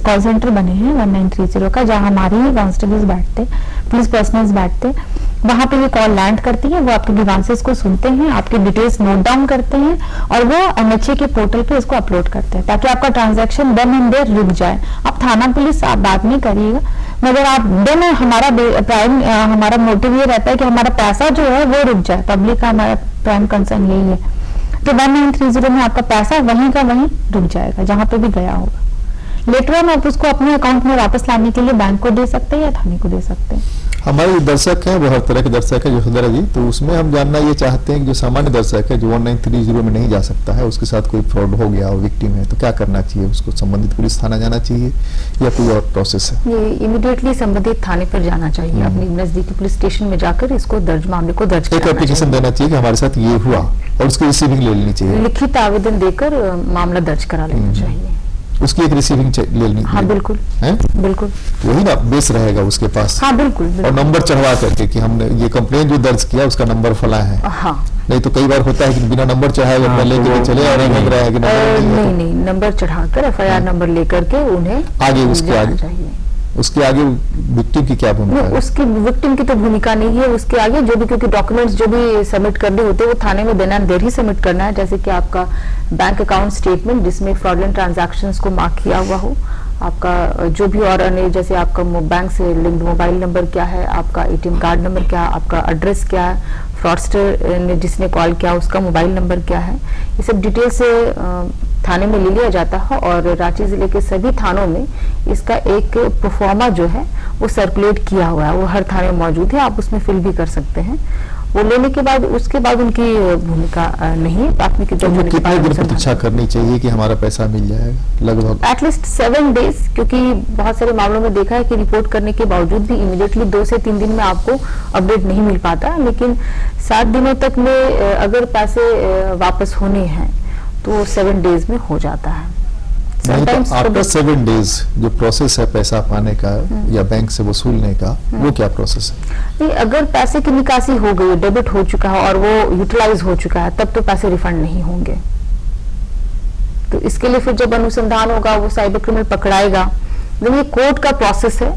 कॉल सेंटर बने हैं 1930 का, जहाँ हमारे ही कांस्टेबल्स बैठते, पुलिस पर्सनल्स बैठते, वहां पे ये कॉल लैंड करती है। वो आपके ग्रीवांसेस को सुनते हैं, आपके डिटेल्स नोट डाउन करते हैं और वो एमएचए के पोर्टल पे इसको अपलोड करते हैं, ताकि आपका ट्रांजैक्शन देन एंड देयर रुक जाए। अब थाना पुलिस आप बाद में करिएगा, मगर आप देन हमारा प्राइम हमारा मोटिव ये रहता है कि हमारा पैसा जो है वो रुक जाए। पब्लिक का हमारा प्राइम कंसर्न यही है। तो 1930 में आपका पैसा वहीं का वहीं रुक जाएगा, जहां पे भी गया होगा। लेटर ऑन आप उसको अपने अकाउंट में वापस लाने के लिए बैंक को दे सकते हैं या थाने को दे सकते हैं। हमारे दर्शक हैं, वो हर तरह के दर्शक है यशोधरा जी, तो उसमें हम जानना ये चाहते हैं कि जो सामान्य दर्शक है, जो 1930 में नहीं जा सकता है, उसके साथ कोई फ्रॉड हो गया और विक्टिम है, तो क्या करना चाहिए? उसको संबंधित पुलिस थाना जाना चाहिए या कोई और प्रोसेस है? ये इमीडिएटली संबंधित थाने पर जाना चाहिए, अपनी नजदीकी पुलिस स्टेशन में जाकर इसको मामले को दर्ज एक एप्लीकेशन देना चाहिए कि हमारे साथ ये हुआ और उसकी रिसीविंग ले लेनी चाहिए, लिखित आवेदन देकर मामला दर्ज करा लेना चाहिए, उसकी एक रिसीविंग ले लेनी। हाँ बिल्कुल है, बिल्कुल वही ना बेस रहेगा उसके पास। हाँ बिल्कुल, और नंबर चढ़वा करके कि हमने ये कंप्लेन जो दर्ज किया उसका नंबर फला है। हाँ, नहीं तो कई बार होता है कि बिना नंबर चढ़ाए अपना लेके चले और लग रहा है कि नहीं, नंबर चढ़ाकर एफआईआर नंबर लेकर के उन्हें आगे उसके आगे विक्टिम की क्या भूमिका है? उसकी विक्टिम की तो भूमिका नहीं है, उसके आगे जो भी, क्योंकि डॉक्यूमेंट्स जो भी सबमिट करने होते हैं वो थाने में देना देर ही सबमिट करना है, जैसे कि आपका बैंक अकाउंट स्टेटमेंट जिसमें फ्रॉडलेंट ट्रांजैक्शंस को मार्क किया हुआ हो, आपका जो भी और अन्य, जैसे आपका बैंक से लिंक्ड मोबाइल नंबर क्या है, आपका एटीएम कार्ड नंबर क्या है, आपका एड्रेस क्या है, फ्रॉडस्टर ने जिसने कॉल किया उसका मोबाइल नंबर क्या है, ये सब डिटेल से थाने में ले लिया जाता है। और रांची जिले के सभी थानों में इसका एक प्रोफार्मा जो है वो सर्कुलेट किया हुआ है, वो हर थाने में मौजूद है, आप उसमें फिल भी कर सकते हैं। वो लेने के बाद उसके बाद उनकी भूमिका नहीं है, प्राथमिक कितने दिन प्रतीक्षा करनी चाहिए कि हमारा पैसा मिल जाएगा? लगभग एटलीस्ट 7 डेज, क्योंकि बहुत सारे मामलों में देखा है कि रिपोर्ट करने के बावजूद भी इमीडिएटली 2 से 3 दिन में आपको अपडेट नहीं मिल पाता, लेकिन 7 दिनों तक में अगर पैसे वापस होने हैं तो 7 डेज में हो जाता है। आफ्टर 7 डेज जो प्रोसेस है पैसा पाने का या बैंक से वसूलने का, वो क्या प्रोसेस है? नहीं, अगर पैसे की निकासी हो गई, डेबिट हो चुका है और वो यूटिलाइज हो चुका है, तब तो पैसे रिफंड नहीं होंगे। तो इसके लिए फिर जब अनुसंधान होगा, वो साइबर क्रिमिनल पकड़ाएगा, लेकिन ये कोर्ट का प्रोसेस है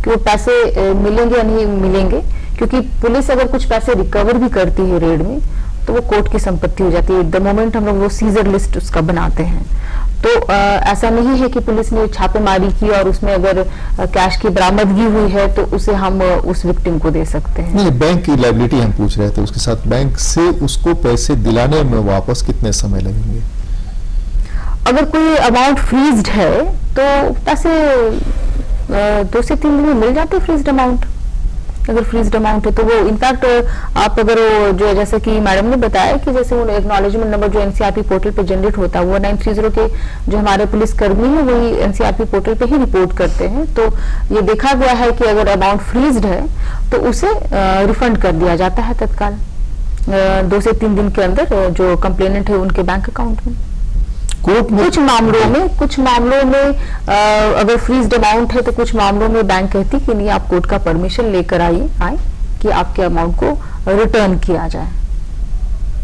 कि वो पैसे मिलेंगे या नहीं मिलेंगे, क्योंकि पुलिस अगर कुछ पैसे रिकवर भी करती है रेड में तो वो कोर्ट की संपत्ति हो जाती है द मोमेंट हम लोग वो सीजर लिस्ट उसका बनाते हैं। तो ऐसा नहीं है कि पुलिस ने छापेमारी की और उसमें अगर कैश की बरामदगी हुई है तो उसे हम उस विक्टिम को दे सकते हैं। नहीं, बैंक की लायबिलिटी हम पूछ रहे थे, उसके साथ बैंक से उसको पैसे दिलाने में वापस कितने समय लगेंगे? अगर कोई अमाउंट फ्रीज्ड है तो पैसे 2 से 3 दिन में मिल जाते हैं फ्रीज्ड अमाउंट। अगर फ्रीज्ड अमाउंट है तो वो इनफैक्ट आप अगर वो जो जैसे कि मैडम ने बताया कि जैसे वो एक्नॉलेजमेंट नंबर जो एनसीआरपी पोर्टल पे जनरेट होता है वो 1930 के जो हमारे पुलिस कर्मी है वही एनसीआरपी पोर्टल पे ही रिपोर्ट करते हैं। तो ये देखा गया है कि अगर अमाउंट फ्रीज्ड है तो उसे रिफंड कर दिया जाता है तत्काल 2 से 3 दिन के अंदर जो कंप्लेनेंट है उनके बैंक अकाउंट में। कोर्ट में कुछ मामलों में अगर फ्रीज्ड अमाउंट है तो कुछ मामलों में बैंक कहती कि नहीं आप कोर्ट का परमिशन लेकर आए कि आपके अमाउंट को रिटर्न किया जाए,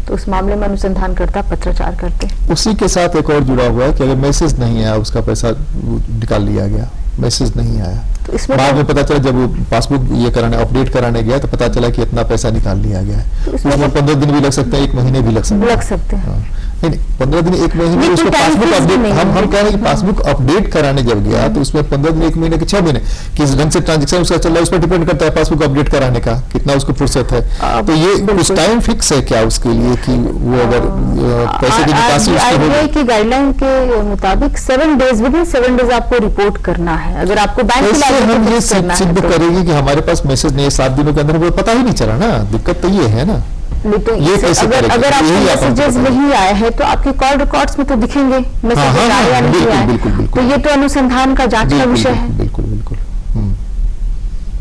तो उस मामले में अनुसंधानकर्ता पत्राचार करते हैं। उसी के साथ एक और जुड़ा हुआ है कि अगर मैसेज नहीं आया, उसका पैसा निकाल लिया गया, मैसेज नहीं आया, तो इसमें बाद में पता चला जब वो पासबुक ये कराने अपडेट कराने गया तो पता चला कि इतना पैसा निकाल लिया गया है, तो इसमें उसमें 15 दिन भी लग सकते हैं, 1 महीने भी लग सकते हैं। हैं। नहीं 15 दिन 1 महीने नहीं, उसको कोई time पासबुक fix अपडेट नहीं है। हम कह रहे हैं कि पासबुक अपडेट कराने जब गया तो उसमें 15 दिन 1 महीने के 6 महीने किस ढंग से ट्रांजेक्शन उसका चल रहा है उस पर डिपेंड करता है पासबुक अपडेट कराने का कितना उसको फुर्सत है। तो ये कुछ टाइम फिक्स है क्या उसके लिए कि वो अगर पैसे की निकासी उसकी आरबीआई होगी? की गाइडलाइन के मुताबिक 7 डेज विद इन 7 डेज आपको रिपोर्ट करना है। अगर आपको बैंक की कैसे हम ये लाइसेंस करना है सिद्ध तो। करेंगे कि हमारे पास मैसेज नहीं है 7 दिनों के अंदर, वो पता ही नहीं चला ना, दिक्कत तो ये है ना। नहीं तो ये कैसे अगर करेंगे? अगर आपके यही आप हमको मैसेजेस बताइए। नहीं आए हैं तो आपके कॉल रिकॉर्ड्स में तो दिखेंगे मैसेजेस आए या नहीं बिल्कुल, आए। बिल्कुल, बिल्कुल। तो ये तो अनुसंधान का जांच का बिल्कुल, विषय है। बिल्कुल बिल्कुल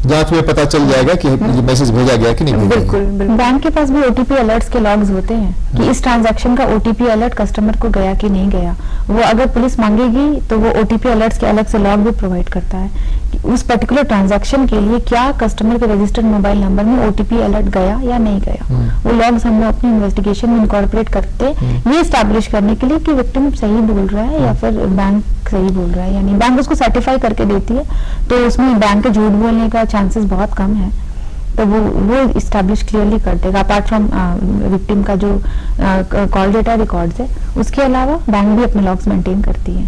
जांच में पता चल जाएगा कि ये मैसेज भेजा गया कि नहीं भेजा गया। बिल्कुल बिल्कुल। बैंक के पास भी ओटीपी अलर्ट्स के लॉग्स होते हैं कि इस ट्रांजैक्शन का ओटीपी अलर्ट कस्टमर को गया कि नहीं गया। वो अगर पुलिस मांगेगी तो वो ओटीपी अलर्ट्स के अलग से लॉग भी प्रोवाइड करता है कि उस पर्टिकुलर ट्रांजैक्शन के लिए क्या कस्टमर के रजिस्टर्ड मोबाइल नंबर में ओटीपी अलर्ट गया या नहीं गया। वो लॉग्स हम लोग अपनी इन्वेस्टिगेशन में इनकॉर्पोरेट करते हैं ये एस्टैब्लिश करने के लिए कि विक्टिम सही बोल रहा है या फिर बैंक सही बोल रहा है या नहीं। बैंक उसको सर्टिफाई करके देती है तो उसमें बैंक के झूठ बोलने का चांसेस बहुत कम है, तो वो इस्टेब्लिश क्लियरली कर देगा। अपार्ट फ्रॉम विक्टिम का जो कॉल डेटा रिकॉर्ड्स है उसके अलावा बैंक भी अपने लॉग्स मेंटेन करती है।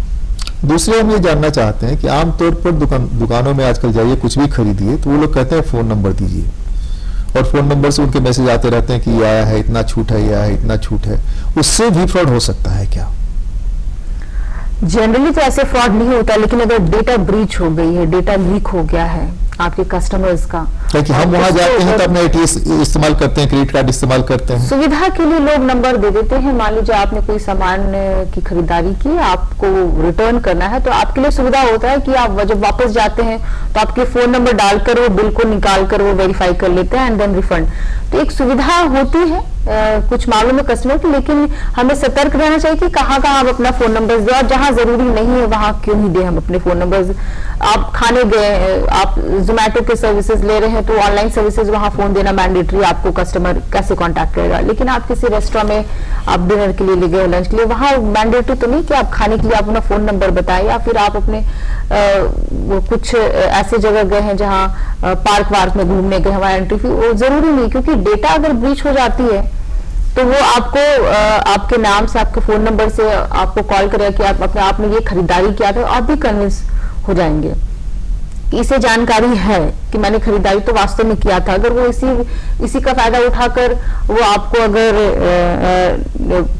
दूसरे हम ये जानना चाहते हैं कि आमतौर पर दुकानों में आजकल जाइए कुछ भी खरीदिए तो वो लोग कहते हैं फोन नंबर दीजिए और फोन नंबर से उनके मैसेज आते रहते हैं कि ये आया है इतना छूट है, ये आया है इतना छूट है। उससे भी फ्रॉड हो सकता है क्या? जनरली तो ऐसे फ्रॉड नहीं होता, लेकिन अगर डेटा ब्रीच हो गई है, डेटा लीक हो गया है आपके कस्टमर्स का, क्योंकि हम वहां जाते हैं तो अपना एटीएस इस्तेमाल करते हैं, क्रेडिट कार्ड इस्तेमाल करते हैं। सुविधा के लिए लोग नंबर दे देते हैं। मान लीजिए आपने कोई सामान की खरीदारी की, आपको रिटर्न करना है तो आपके लिए सुविधा होता है कि आप जब वापस जाते हैं तो आपके फोन नंबर डालकर वो बिल को निकाल कर वो वेरीफाई कर लेते हैं एंड देन रिफंड। तो एक सुविधा होती है कुछ मामलों में कस्टमर की, लेकिन हमें सतर्क रहना चाहिए कि कहाँ हम अपना फोन नंबर दें और जहाँ जरूरी नहीं है वहां क्यों ही दें हम अपने फोन नंबर। आप खाने गए, आप जोमेटो के सर्विसेज ले रहे हैं तो ऑनलाइन सर्विसेज वहां फोन देना मैंडेटरी, आपको कस्टमर कैसे कांटेक्ट करेगा। लेकिन आप किसी रेस्टोरेंट में आप डिनर के लिए ले गए, लंच के लिए, वहां मैंडेटरी तो नहीं कि आप खाने के लिए आप अपना फोन नंबर बताएं, या फिर आप अपने कुछ ऐसे जगह गए हैं जहाँ पार्क वार्क में घूमने गए, वहां एंट्री फी, वो जरूरी नहीं, क्योंकि डेटा अगर ब्रीच हो जाती है तो वो आपको आपके नाम से, आपके फोन नंबर से आपको कॉल करेगा कि आपने ये खरीदारी किया था, आप भी कन्विंस हो जाएंगे कि इसे जानकारी है कि मैंने खरीदारी तो वास्तव में किया था। अगर वो इसी का फायदा उठाकर वो आपको अगर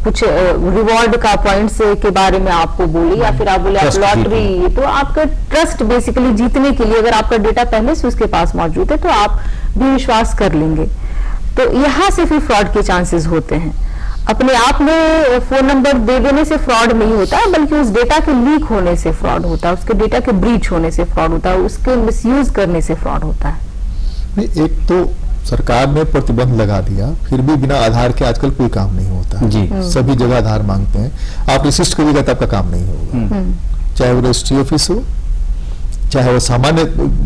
कुछ रिवॉर्ड का पॉइंट्स के बारे में आपको बोले या फिर आप बोले आप लॉटरी, तो आपका ट्रस्ट बेसिकली जीतने के लिए अगर आपका डेटा पहले से उसके पास मौजूद है तो आप भी विश्वास कर लेंगे। तो यहाँ से फिर फ्रॉड के चांसेस होते हैं। अपने आप में फोन नंबर दे देने से फ्रॉड नहीं होता, बल्कि उस डेटा के लीक होने से फ्रॉड होता है, उसके डेटा के ब्रीच होने से फ्रॉड होता है, उसके मिसयूज करने से फ्रॉड होता है। नहीं, एक तो सरकार ने प्रतिबंध लगा दिया, फिर भी बिना आधार के आजकल कोई काम नहीं होता जी। सभी जगह आधार मांगते हैं, आप इंसिस्ट करिएगा तो आपका काम नहीं होगा, चाहे वो रजिस्ट्री ऑफिस हो, चाहे वो सामान्य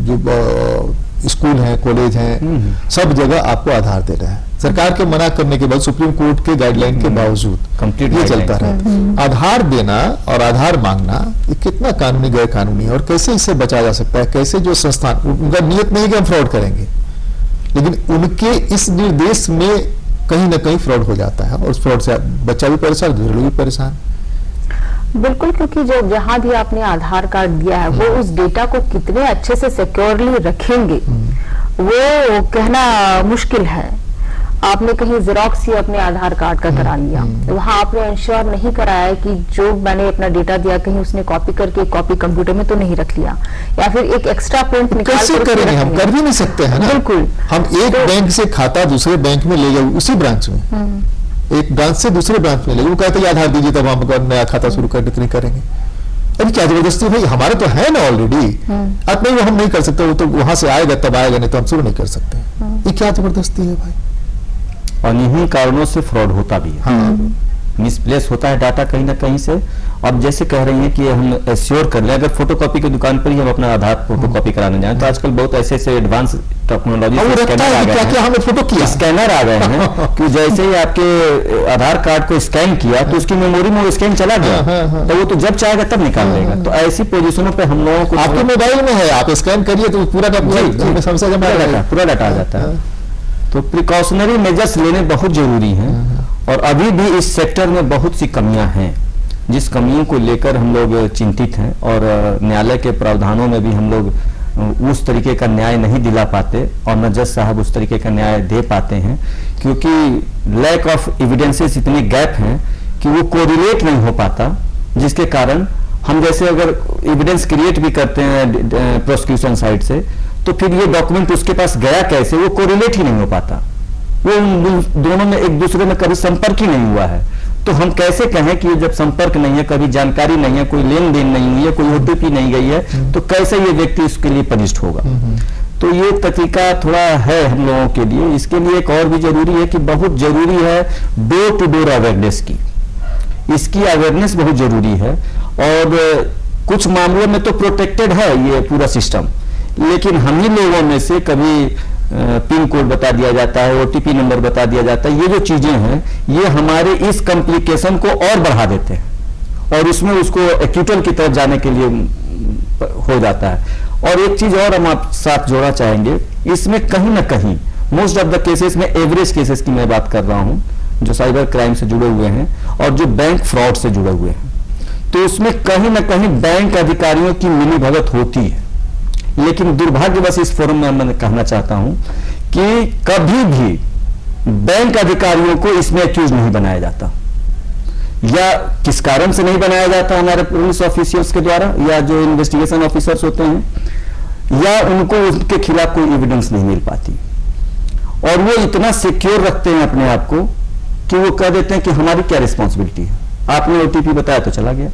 जो स्कूल हैं, कॉलेज हैं, सब जगह आपको आधार दे रहा है। सरकार के मना करने के बाद, सुप्रीम कोर्ट के गाइडलाइन के बावजूद ये चलता रहा। आधार देना और आधार मांगना ये कितना कानूनी गैर कानूनी है और कैसे इससे बचा जा सकता है? कैसे जो संस्थान, उनका नियत नहीं कि हम फ्रॉड करेंगे, लेकिन उनके इस निर्देश में कहीं ना कहीं फ्रॉड हो जाता है और उस फ्रॉड से बच्चा भी परेशान, दूसरे लोग भी परेशान। बिल्कुल, क्योंकि जो जहां भी आपने आधार कार्ड दिया है वो उस डेटा को कितने अच्छे से सिक्योरली रखेंगे वो कहना मुश्किल है। आपने कहीं जेरोक्स ही अपने आधार कार्ड का करा लिया, वहां आपने इंश्योर नहीं कराया है कि जो मैंने अपना डेटा दिया कहीं उसने कॉपी करके कॉपी कंप्यूटर में तो नहीं रख लिया, या फिर एक एक्स्ट्रा प्रिंट निकाल कैसे करेंगे? हम कर भी नहीं सकते हैं ना। बिल्कुल, हम एक बैंक से खाता दूसरे बैंक में ले गए, उसी ब्रांच में एक ब्रांच से दूसरे ब्रांच में ले गए, वो कहते हैं आधार दीजिए तब हम अगर नया खाता शुरू करने तो नहीं करेंगे। अरे क्या जबरदस्ती भाई, हमारे तो है ना ऑलरेडी। अब नहीं, वो हम नहीं कर सकते, वो तो वहां से आएगा तब आएगा, नहीं तो हम शुरू नहीं कर सकते। ये क्या जबरदस्ती है भाई। और इन्हीं कारणों से फ्रॉड होता भी है। हाँ। मिसप्लेस होता है डाटा कहीं ना कहीं से। अब जैसे कह रही हैं कि हम एश्योर कर लें, अगर फोटोकॉपी की दुकान पर ही हम अपना आधार फोटोकॉपी कराने जाएं तो आजकल बहुत ऐसे एडवांस टेक्नोलॉजी स्कैनर आ गए हैं, फोटो किया स्कैनर आ गए हैं कि जैसे ही आपके आधार कार्ड को स्कैन किया तो उसकी मेमोरी में वो स्कैन चला गया, तो वो तो जब चाहेगा तब निकाल लेगा। तो ऐसी पोजीशनों पे हम लोगों को, आपके मोबाइल में है, आप स्कैन करिए तो पूरा का पूरा डाटा आ जाता है। तो प्रिकॉशनरी मेजर्स लेने बहुत जरूरी हैं। और अभी भी इस सेक्टर में बहुत सी कमियां हैं, जिस कमियों को लेकर हम लोग चिंतित हैं और न्यायालय के प्रावधानों में भी हम लोग उस तरीके का न्याय नहीं दिला पाते और न जज साहब उस तरीके का न्याय दे पाते हैं, क्योंकि लैक ऑफ एविडेंसेस इतने गैप हैं कि वो कोरिलेट नहीं हो पाता, जिसके कारण हम जैसे अगर एविडेंस क्रिएट भी करते हैं प्रोसिक्यूशन साइड से, तो फिर ये डॉक्यूमेंट उसके पास गया कैसे, वो कोरिलेट ही नहीं हो पाता। वो दोनों में एक दूसरे में कभी संपर्क ही नहीं हुआ है। तो हम कैसे कहें कि जब संपर्क नहीं है, कभी जानकारी नहीं है, कोई लेन देन नहीं हुई है, कोई ओटीपी नहीं गई है, तो कैसे ये व्यक्ति इसके लिए पनिष्ड होगा। तो ये तरीका थोड़ा है हम लोगों के लिए। इसके लिए एक और भी जरूरी है कि बहुत जरूरी है डोर टू डोर अवेयरनेस की। इसकी अवेयरनेस बहुत जरूरी है। और कुछ मामलों में तो प्रोटेक्टेड है ये पूरा सिस्टम, लेकिन हम ही लोगों में से कभी पिन कोड बता दिया जाता है, ओटीपी नंबर बता दिया जाता है। ये जो चीजें हैं ये हमारे इस कॉम्प्लिकेशन को और बढ़ा देते हैं और उसमें उसको एक्यूटल की तरफ जाने के लिए हो जाता है। और एक चीज और हम आप साथ जोड़ना चाहेंगे, इसमें कहीं ना कहीं मोस्ट ऑफ द केसेस में, एवरेज केसेस की मैं बात कर रहा हूं जो साइबर क्राइम से जुड़े हुए हैं और जो बैंक फ्रॉड से जुड़े हुए हैं, तो उसमें कहीं ना कहीं बैंक अधिकारियों की मिलीभगत होती है। लेकिन दुर्भाग्यवश इस फोरम में मैं कहना चाहता हूं कि कभी भी बैंक अधिकारियों को इसमें एक्यूज नहीं बनाया जाता, या किस कारण से नहीं बनाया जाता हमारे पुलिस ऑफिसर्स के द्वारा, या जो इन्वेस्टिगेशन ऑफिसर्स होते हैं, या उनको उसके खिलाफ कोई एविडेंस नहीं मिल पाती। और वो इतना सिक्योर रखते हैं अपने आप को कि वो कह देते हैं कि हमारी क्या रिस्पॉन्सिबिलिटी है, आपने ओटीपी बताया तो चला गया,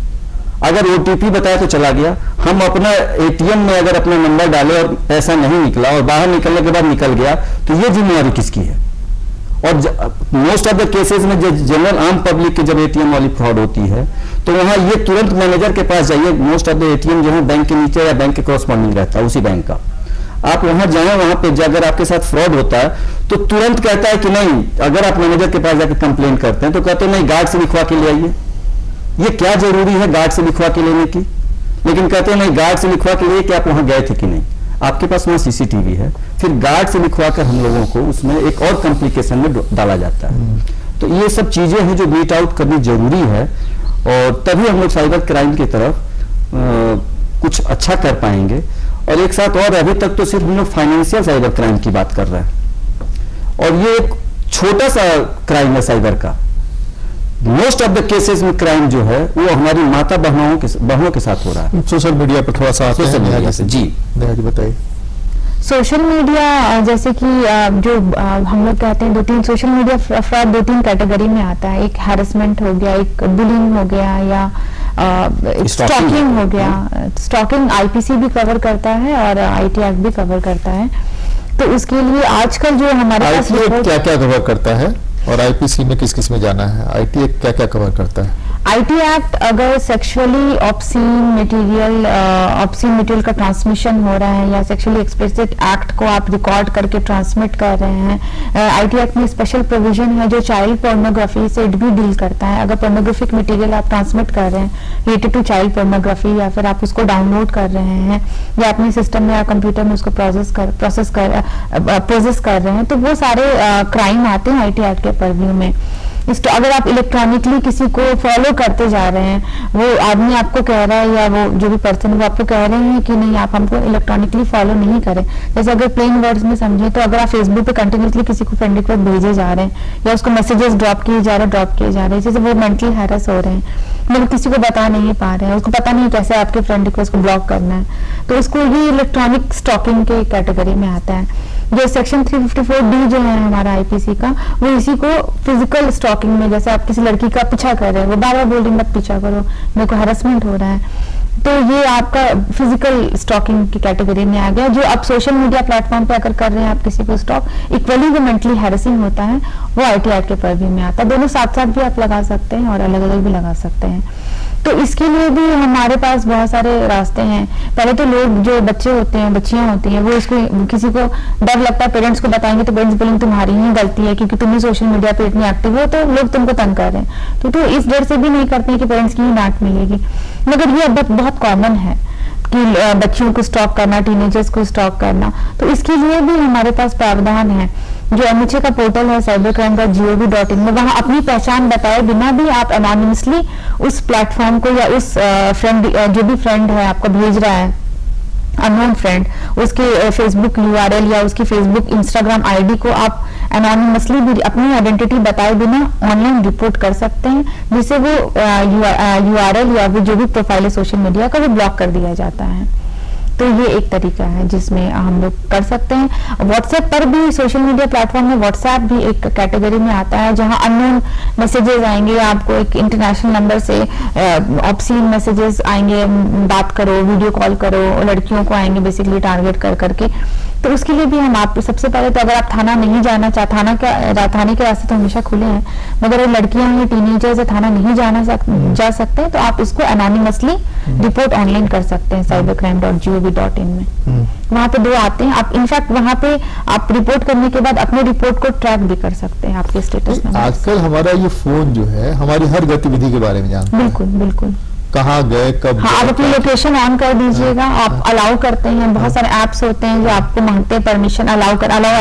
अगर ओटीपी बताया तो चला गया। हम अपना एटीएम में अगर अपना नंबर डाले और पैसा नहीं निकला और बाहर निकलने के बाद निकल गया, तो ये जिम्मेदारी किसकी है। और मोस्ट ऑफ द केसेस में जब जनरल आम पब्लिक के जब एटीएम वाली फ्रॉड होती है तो वहां ये तुरंत मैनेजर के पास जाइए। मोस्ट ऑफ द एटीएम जो है बैंक के नीचे या बैंक के कॉरस्पॉन्डिंग रहता है उसी बैंक का, आप वहां जाएं, वहां पे अगर आपके साथ फ्रॉड होता है तो तुरंत कहता है कि नहीं, अगर आप मैनेजर के पास जाकर कंप्लेन करते हैं तो कहते हैं नहीं, गार्ड से लिखवा के ले आइए। ये क्या जरूरी है गार्ड से लिखवा के लेने की, लेकिन कहते हैं नहीं, गार्ड से लिखवा के लिए कि आप वहां गए थे कि नहीं, आपके पास वहां सीसीटीवी है। फिर गार्ड से लिखवा कर हम लोगों को उसमें एक और कॉम्प्लिकेशन में डाला जाता है। तो ये सब चीजें हैं जो मीट आउट करनी जरूरी है, और तभी हम लोग साइबर क्राइम की तरफ कुछ अच्छा कर पाएंगे। और एक साथ और, अभी तक तो सिर्फ हम लोग फाइनेंशियल साइबर क्राइम की बात कर रहे हैं, और ये एक छोटा सा क्राइम है साइबर का। मोस्ट ऑफ द केसेस में क्राइम जो है वो हमारी माता बहनों के साथ हो रहा है। सोशल मीडिया पर थोड़ा सा आते सोशल मीडिया से। जी जी बताइए। सोशल मीडिया जैसे कि जो हम लोग कहते हैं, 2-3 सोशल मीडिया फ्रॉड 2-3 कैटेगरी में आता है। एक हैरेसमेंट हो गया, एक बुलिंग हो गया, या स्टॉकिंग हो गया। स्टॉकिंग आईपीसी भी कवर करता है और आईटी एक्ट भी कवर करता है। तो उसके लिए आजकल जो हमारे पास क्या क्या कवर करता है और आईपीसी में किस किस में जाना है? आईटी एक्ट क्या क्या कवर करता है? आईटी एक्ट अगर सेक्सुअली ऑब्सीन मटेरियल का ट्रांसमिशन हो रहा है या सेक्सुअली एक्सप्लिसिट एक्ट को आप रिकॉर्ड करके ट्रांसमिट कर रहे हैं, आईटी एक्ट में स्पेशल प्रोविजन है जो चाइल्ड पोर्नोग्राफी से भी डील करता है। अगर पोर्नोग्राफिक मटेरियल आप ट्रांसमिट कर रहे हैं रिलेटेड टू चाइल्ड पोर्नोग्राफी, या फिर आप उसको डाउनलोड कर रहे हैं या अपने सिस्टम में या कंप्यूटर में उसको प्रोसेस कर रहे हैं, तो वो सारे क्राइम आते हैं आईटी एक्ट के परव्यू में। अगर आप इलेक्ट्रॉनिकली किसी को फॉलो करते जा रहे हैं, वो आदमी आपको कह रहा है या वो जो भी पर्सन वो आपको कह रहे हैं कि नहीं आप हमको इलेक्ट्रॉनिकली फॉलो नहीं करें, जैसे अगर प्लेन वर्ड्स में समझे तो अगर आप फेसबुक पे कंटिन्यूसली किसी को फ्रेंड रिक्वेस्ट भेजे जा रहे हैं या उसको मैसेजेस ड्रॉप किए जा रहे हैं, जैसे वो मेंटली हैरेस हो रहे हैं, मतलब किसी को बता नहीं पा रहे हैं, उसको पता नहीं कैसे आपके फ्रेंड रिक्वेस्ट को ब्लॉक करना है, तो उसको ये इलेक्ट्रॉनिक स्टॉकिंग के कैटेगरी में आता है। जो सेक्शन 354D जो है हमारा आईपीसी का, वो इसी को फिजिकल स्टॉकिंग में, जैसे आप किसी लड़की का पीछा कर रहे हैं, वो बार बार बोल रही मत पीछा करो, मेरे को हैरेसमेंट हो रहा है, तो ये आपका फिजिकल स्टॉकिंग की कैटेगरी में आ गया। जो आप सोशल मीडिया प्लेटफॉर्म पे अगर कर रहे हैं आप किसी को स्टॉक, इक्वली जो मेंटली हैरेसिंग होता है वो आईटी एक्ट के पर्व्यू में आता है। दोनों साथ साथ भी आप लगा सकते हैं और अलग अलग भी लगा सकते हैं। तो इसके लिए भी हमारे पास बहुत सारे रास्ते हैं। पहले तो लोग जो बच्चे होते हैं, बच्चियां होती हैं, वो इसको किसी को डर लगता है, पेरेंट्स को बताएंगे तो पेरेंट्स बोलेंगे तुम्हारी ही गलती है क्योंकि तुम ही सोशल मीडिया पे इतनी एक्टिव हो तो लोग तुमको तंग कर रहे हैं, तो इस डर से भी नहीं करते हैं कि पेरेंट्स की ही डांट मिलेगी। मगर ये अब बहुत कॉमन है कि बच्चियों को स्टॉक करना, टीनेजर्स को स्टॉक करना, तो इसके लिए भी हमारे पास प्रावधान है। जो एमएचए का पोर्टल है cybercrime.gov.in में, वहां अपनी पहचान बताए बिना भी आप एनोनिमसली उस प्लेटफॉर्म को या उस फ्रेंड जो भी फ्रेंड है आपको भेज रहा है अननोन फ्रेंड, उसके फेसबुक यूआरएल या उसकी फेसबुक इंस्टाग्राम आईडी को आप एनोनिमसली भी अपनी आइडेंटिटी बताए बिना ऑनलाइन रिपोर्ट कर सकते हैं, जिससे वो यूआरएल या वो जो भी प्रोफाइल है सोशल मीडिया का वो ब्लॉक कर दिया जाता है। तो ये एक तरीका है जिसमें हम लोग कर सकते हैं। व्हाट्सएप पर भी, सोशल मीडिया प्लेटफॉर्म में व्हाट्सएप भी एक कैटेगरी में आता है जहां अननोन मैसेजेस आएंगे, आपको एक इंटरनेशनल नंबर से ऑब्सीन मैसेजेस आएंगे, बात करो, वीडियो कॉल करो, लड़कियों को आएंगे बेसिकली टारगेट कर करके। तो उसके लिए भी हम आप सबसे पहले तो अगर आप थाना नहीं जाना चाहते, थाने के रास्ते तो हमेशा खुले हैं, मगर लड़कियां हैं, टीनेजर्स है, थाना नहीं जा सकते तो आप इसको एनोनिमसली रिपोर्ट ऑनलाइन कर सकते हैं cybercrime.gov.in में। वहाँ पे 2 आते हैं, आप इनफैक्ट वहाँ पे आप रिपोर्ट करने के बाद अपने रिपोर्ट को ट्रैक भी कर सकते हैं आपके स्टेटस नंबर। आजकल हमारा ये फोन जो है हमारी हर गतिविधि के बारे में जानता है। बिल्कुल बिल्कुल, कहाँ गए, कब हाँ, आप अपनी लोकेशन ऑन कर दीजिएगा। आप अलाउ करते हैं, बहुत सारे ऐप्स होते हैं जो आपको मांगते हैं permission, allow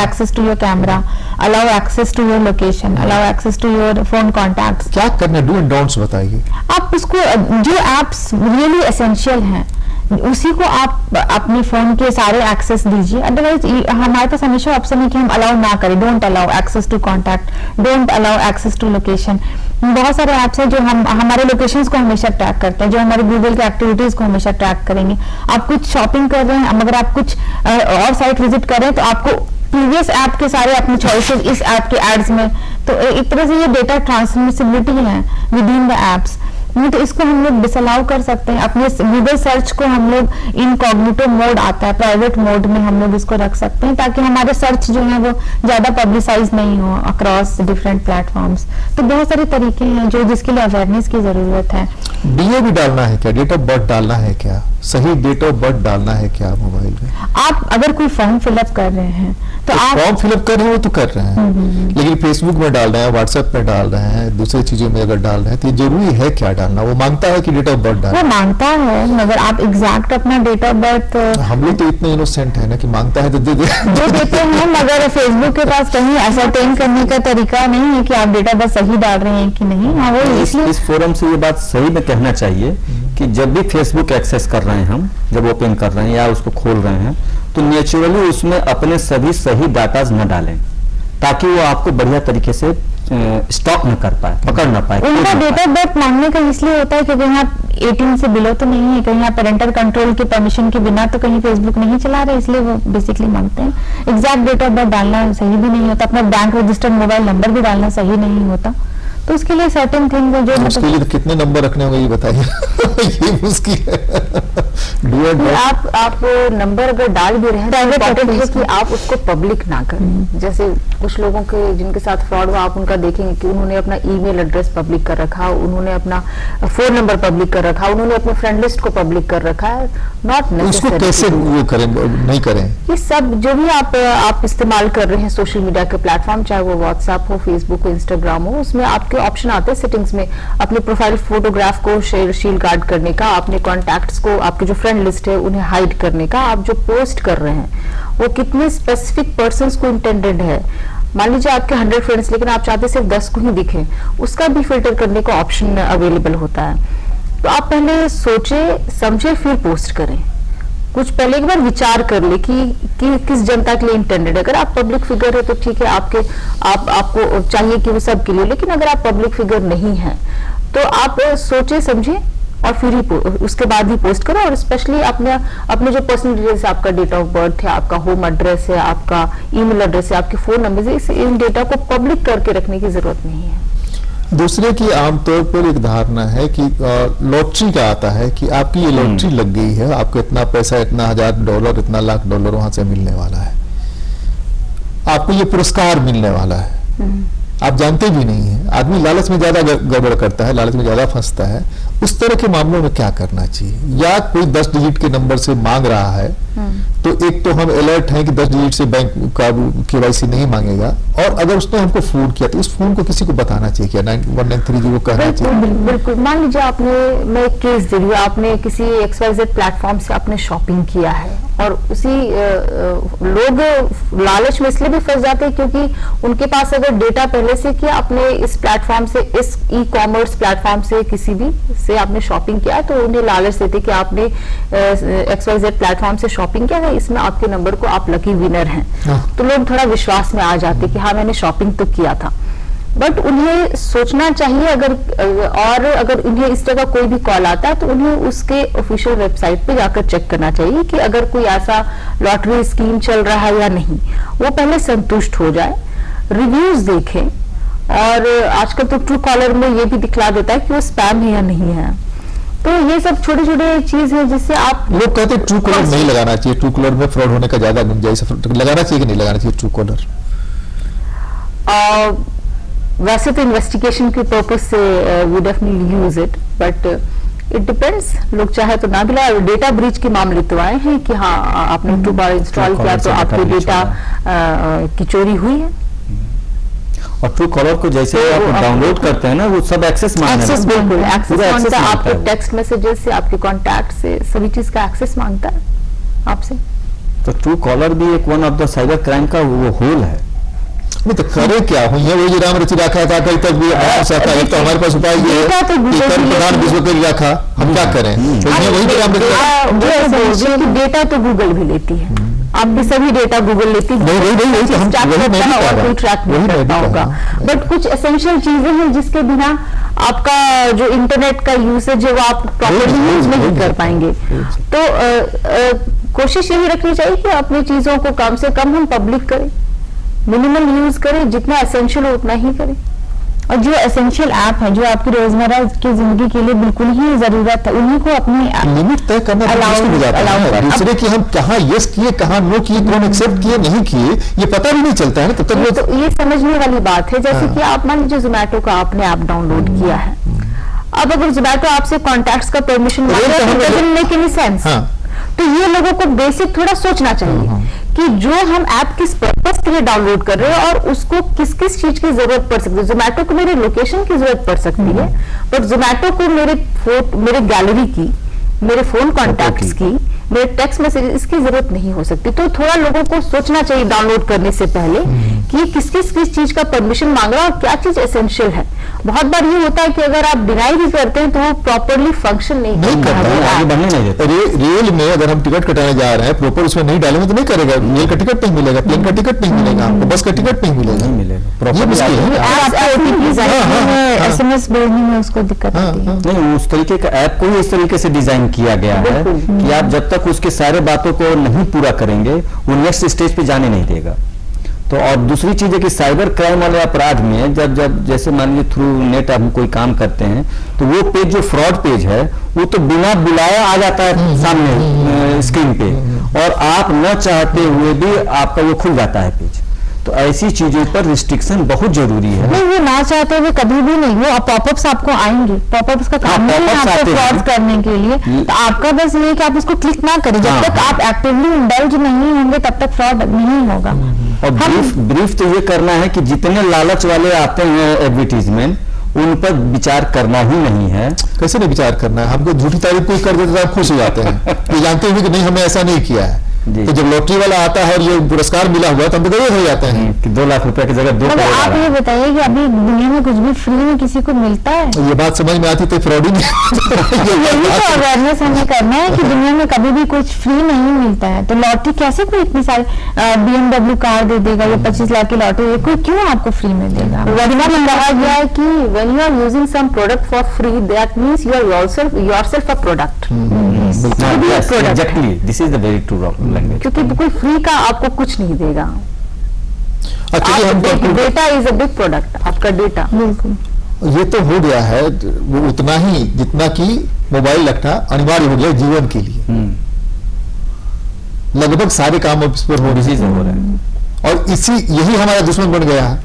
access to your camera, allow access to your location, allow access to your phone contacts. क्या करना, डू एंड डोंट्स बताइए। आप उसको जो ऐप्स रियली एसेंशियल हैं उसी को आप अपने फोन के सारे एक्सेस दीजिए। अदरवाइज हमारे पास हमेशा ऑप्शन है कि हम अलाउ ना करें, don't allow access to contact, don't allow access to location. बहुत सारे ऐप्स हैं जो हमारे लोकेशंस को हमेशा ट्रैक करते हैं, जो हमारे गूगल के एक्टिविटीज को हमेशा ट्रैक करेंगे। आप कुछ शॉपिंग कर रहे हैं, मगर आप कुछ और साइट विजिट कर रहे हैं तो आपको प्रीवियस ऐप के सारे अपने चॉइसेस इस ऐप के एड्स में, तो एक तरह से ये डेटा ट्रांसमिसिबिलिटी है विद इन द एप्स। तो इसको हम लोग डिसअलाउ कर सकते हैं। अपने गूगल सर्च को हम लोग इनकॉग्निटो मोड आता है, प्राइवेट मोड में हम लोग इसको रख सकते हैं ताकि हमारे सर्च जो है वो ज्यादा पब्लिसाइज नहीं हो अक्रॉस डिफरेंट प्लेटफॉर्म्स। तो बहुत सारे तरीके हैं जो जिसके लिए अवेयरनेस की जरूरत है। डीओ भी डालना है क्या, डेट ऑफ बर्थ डालना है क्या, सही डेट ऑफ बर्थ डालना है क्या मोबाइल में? आप अगर कोई फॉर्म फिलअप कर रहे हैं तो आप फॉर्म फिलअप कर रहे हैं वो तो कर रहे हैं, लेकिन फेसबुक में डाल रहे हैं, व्हाट्सएप में डाल रहे हैं, दूसरी चीजों में अगर डाल रहे हैं तो ये जरूरी है क्या डालना? वो मांगता है कि डेट ऑफ बर्थ डालना, वो मांगता है, मगर आप एग्जैक्ट अपना डेट ऑफ बर्थ, हम लोग तो इतने इनोसेंट है ना कि मांगता है तो दे जो देते हैं, मगर फेसबुक के पास कहीं असरटेन करने का तरीका नहीं है कि आप डेट ऑफ बर्थ सही डाल रहे हैं कि नहीं। हाँ, वो इसलिए इस फोरम से ये बात सही में कहना चाहिए कि जब भी फेसबुक एक्सेस कर रहे हैं हम, जब ओपन कर रहे हैं या उसको खोल रहे हैं, तो नेचुरली उसमें अपने सभी सही डाटाज न डालें ताकि वो आपको बढ़िया तरीके से स्टॉक न कर पाए, पकड़ न पाए। उनका डेट ऑफ बर्थ मांगने का इसलिए होता है कि कहीं आप 18 से बिलो तो नहीं है, कहीं आप पेरेंटल कंट्रोल के परमिशन के बिना तो कहीं फेसबुक नहीं चला रहे, इसलिए वो बेसिकली मांगते हैं। एग्जैक्ट डेट ऑफ बर्थ डालना सही भी नहीं होता, अपना बैंक रजिस्टर्ड मोबाइल नंबर भी डालना सही नहीं होता, तो उसके लिए सर्टेन थिंग जो उसके लिए तो कितने नंबर रखने होंगे ये बताइए। ये मुश्किल है। आप नंबर अगर डाल भी रहे हैं तो इम्पोर्टेंट है कि आप उसको पब्लिक ना करें। जैसे कुछ लोगों के जिनके साथ फ्रॉड हुआ, आप उनका देखेंगे कि उन्होंने अपना ईमेल एड्रेस पब्लिक कर रखा, उन्होंने अपना फोन नंबर पब्लिक कर रखा, उन्होंने अपने फ्रेंड लिस्ट को पब्लिक कर रखा है। Not necessary. कैसे वो करें, नहीं करें? ये सब जो भी आप इस्तेमाल कर रहे हैं सोशल मीडिया के प्लेटफॉर्म, चाहे वो व्हाट्सएप हो, फेसबुक हो, इंस्टाग्राम हो, उसमें आपके ऑप्शन आते हैं सेटिंग्स में अपने प्रोफाइल फोटोग्राफ को शील्ड गार्ड करने का, अपने कॉन्टैक्ट्स को, आपके जो फ्रेंड लिस्ट है उन्हें हाइड करने का। आप जो पोस्ट कर रहे हैं वो कितने स्पेसिफिक पर्संस को इंटेंडेड है, मान लीजिए आपके 100 फ्रेंड्स, लेकिन आप चाहते सिर्फ 10 को ही दिखे, उसका भी फिल्टर करने का ऑप्शन अवेलेबल होता है। तो आप पहले सोचे समझे फिर पोस्ट करें, कुछ पहले एक बार विचार कर ले कि किस जनता के लिए इंटेंडेड। अगर आप पब्लिक फिगर है तो ठीक है, आपको चाहिए कि वो सबके लिए, लेकिन अगर आप पब्लिक फिगर नहीं है तो आप सोचे समझे और फिर ही उसके बाद ही पोस्ट करो। और स्पेशली अपने जो पर्सनल डिटेल्स, आपका डेट ऑफ बर्थ है, आपका होम एड्रेस है, आपका ईमेल एड्रेस है, आपके फोन नंबर है, इन डेटा को पब्लिक करके रखने की जरूरत नहीं है। दूसरे की आमतौर पर एक धारणा है कि लॉटरी का आता है कि आपकी ये लॉटरी लग गई है, आपको इतना पैसा, इतना $1000, इतना $1,00,000 वहां से मिलने वाला है, आपको ये पुरस्कार मिलने वाला है। आप जानते भी नहीं है, आदमी लालच में ज्यादा गड़बड़ करता है, लालच में ज्यादा फंसता है। उस तरह के मामलों में क्या करना चाहिए? या कोई 10 डिजिट के नंबर से मांग रहा है तो एक तो हम अलर्ट हैं कि 10 डिजिट से बैंक का KYC नहीं मांगेगा, और अगर उसने हमको फोन किया तो उस फोन को किसी को बताना चाहिए क्या, 9193 जी को कहना चाहिए? बिल्कुल। मान लीजिए मैं एक केस दे रही हूँ, आपने किसी XYZ प्लेटफॉर्म से आपने शॉपिंग किया है, और उसी लोग लालच में इसलिए भी फंस जाते हैं क्योंकि उनके पास अगर डेटा पहले से किया, आपने इस प्लेटफॉर्म से, इस ई-कॉमर्स प्लेटफॉर्म से किसी भी से आपने शॉपिंग किया, तो उन्हें लालच देते कि आपने XYZ प्लेटफॉर्म से शॉपिंग किया है, इसमें आपके नंबर को आप लकी विनर हैं। तो लोग थोड़ा विश्वास में आ जाते कि हाँ मैंने शॉपिंग तो किया था। बट उन्हें सोचना चाहिए, अगर उन्हें इस तरह कोई भी कॉल आता है तो उन्हें उसके ऑफिशियल वेबसाइट पे जाकर चेक करना चाहिए कि अगर कोई ऐसा लॉटरी स्कीम चल रहा है या नहीं, वो पहले संतुष्ट हो जाए, रिव्यूज देखें। और आजकल तो ट्रू कॉलर में ये भी दिखला देता है कि वो स्पैम है या नहीं है। तो ये सब छोटे छोटे चीज है जिससे आप, लोग कहते हैं ट्रू कॉलर नहीं लगाना चाहिए, ट्रू कॉलर में फ्रॉड होने का ज्यादा गुंजाइश है, लगाना चाहिए कि नहीं लगाना चाहिए ट्रू कॉलर? वैसे तो इन्वेस्टिगेशन के पर्पज से we definitely use it, but it depends. लोग चाहे तो ना भी लगाए। डेटा ब्रीच के मामले तो आए हैं कि हाँ आपने ट्रू कॉलर इंस्टॉल किया तो आपके डेटा की चोरी हुई है। और ट्रू कॉलर को जैसे आप डाउनलोड करते हैं ना, वो सब एक्सेस मांगता है। बिल्कुल एक्सेस मांगता है, आपके टेक्स्ट मैसेजेस से, आपके कॉन्टैक्ट से, सभी चीज का एक्सेस मांगता है आपसे। तो ट्रू कॉलर भी एक one of the cyber crime का वो होल है। नहीं तो करे क्या हुई है, वही राम रचि रखा था, कल तक भी तो हमारे पास उपाय ये है कि प्रधान विश्व के रखा, हम क्या करें? वही राम रचि डेटा तो गूगल भी लेती है, आपकी सभी डेटा गूगल लेती है, और कोई ट्रैक नहीं करता होगा। बट कुछ एसेंशियल चीजें हैं जिसके बिना आपका जो इंटरनेट का यूसेज है वो आप प्रॉपर्ली यूज नहीं कर पाएंगे। तो कोशिश यही रखनी चाहिए कि अपनी चीजों को कम से कम हम पब्लिक करें, मिनिमल यूज करें, जितना एसेंशियल हो उतना ही करें। और जो एसेंशियल ऐप है जो आपकी रोजमर्रा की जिंदगी के लिए बिल्कुल ही जरूरत है, उन्हीं को अपनी लिमिट तय करना दूसरे की हम कहाँ यस किए, कहाँ नो किए, कौन एक्सेप्ट किए, नहीं किए, ये पता भी नहीं चलता है ना, तब तक तो ये समझने वाली बात है। जैसे कि आप मान लीजिए जोमेटो का आपने ऐप डाउनलोड किया है, अब अगर जोमेटो आपसे कॉन्टैक्ट्स का परमिशन मेक एनी सेंस, तो ये लोगों को बेसिक थोड़ा सोचना चाहिए कि जो हम ऐप किस पर्पस के लिए डाउनलोड कर रहे हैं और उसको किस किस चीज की जरूरत पड़ सकती है। जोमेटो को मेरे लोकेशन की जरूरत पड़ सकती है, बट जोमेटो को मेरे गैलरी की, मेरे फोन कॉन्टैक्ट्स की, मेरे टेक्स्ट मैसेज इसकी जरूरत नहीं हो सकती। तो थोड़ा लोगों को सोचना चाहिए डाउनलोड करने से पहले कि किस किस चीज का परमिशन मांग रहा है और क्या चीज एसेंशियल है। बहुत बार ये होता है कि अगर आप डिनाई भी करते हैं तो वो प्रॉपरली फंक्शन नहीं करता। रेल में अगर हम टिकट कटाने जा रहे हैं, प्रॉपर उसमें नहीं डालेंगे तो नहीं करेगा, रेल का टिकट नहीं मिलेगा, प्लेन का टिकट नहीं मिलेगा, आपको बस का टिकट नहीं मिलेगा। SMS भेजने में उसको दिक्कत होती है। नहीं, उस तरीके का ऐप को ही इस तरीके से डिजाइन किया गया है कि आप जब तक उसके सारे बातों को नहीं पूरा करेंगे वो नेक्स्ट स्टेज पे जाने नहीं देगा। तो और दूसरी चीज है कि साइबर क्राइम वाले अपराध में जब जैसे मान लीजिए थ्रू नेट हम कोई काम करते हैं तो वो पेज जो फ्रॉड पेज है वो तो बिना बुलाया आ जाता है सामने स्क्रीन पे, और आप न चाहते हुए भी आपका वो खुल जाता है पेज। तो ऐसी चीजों पर रिस्ट्रिक्शन बहुत जरूरी है। नहीं, वो ना चाहते हुए कभी भी नहीं, वो पॉपअप्स आपको आएंगे, पॉपअप्स का काम नहीं है आपको फ्रॉड करने के लिए। तो आपका बस ये है कि आप उसको क्लिक ना करें, जब तक आप एक्टिवली इंडल्ज नहीं होंगे तब तक फ्रॉड नहीं होगा। और ब्रीफ तो ये करना है कि जितने लालच वाले आते हैं एडवर्टीजमेंट, उन पर विचार करना ही नहीं है। कैसे नहीं विचार करना है? हमको झूठी तारीफ कोई कर देते तो आप खुश हो जाते हैं, ये जानते हुए कि नहीं हमने ऐसा नहीं किया है। जी। तो जब लॉटरी वाला आता है और ये पुरस्कार मिला हुआ तो हम तो गए हो जाते हैं। कि 2 लाख रुपए की जगह 2 मगर करोड़ आ आप रहा ये है। बताइए कि अभी दुनिया में कुछ भी फ्री में किसी को मिलता है? ये बात समझ में आती तो फ्रॉड ही नहीं। यही तो अवेयरनेस हमें करना है कि दुनिया में कभी भी कुछ फ्री नहीं मिलता है। तो लॉटरी कैसे कोई इतनी सारी BMW कार दे देगा या 25 लाख की लॉटरी, कोई क्यों आपको फ्री में देगा? वरना में कहा गया है कि when you are using some product for free, that means you are yourself a product. बिल्कुल। भी एक product exactly, this is the very true language. क्योंकि कोई फ्री का आपको कुछ नहीं देगा। अच्छा, ये हम conclude- data is a big product, आपका डेटा। बिल्कुल। ये तो हो गया है वो उतना ही जितना कि मोबाइल रखना अनिवार्य हो गया जीवन के लिए। लगभग सारे काम अब इस पर हो इसी से हो रहा है। और यही हमारा दुश्मन बन गया है।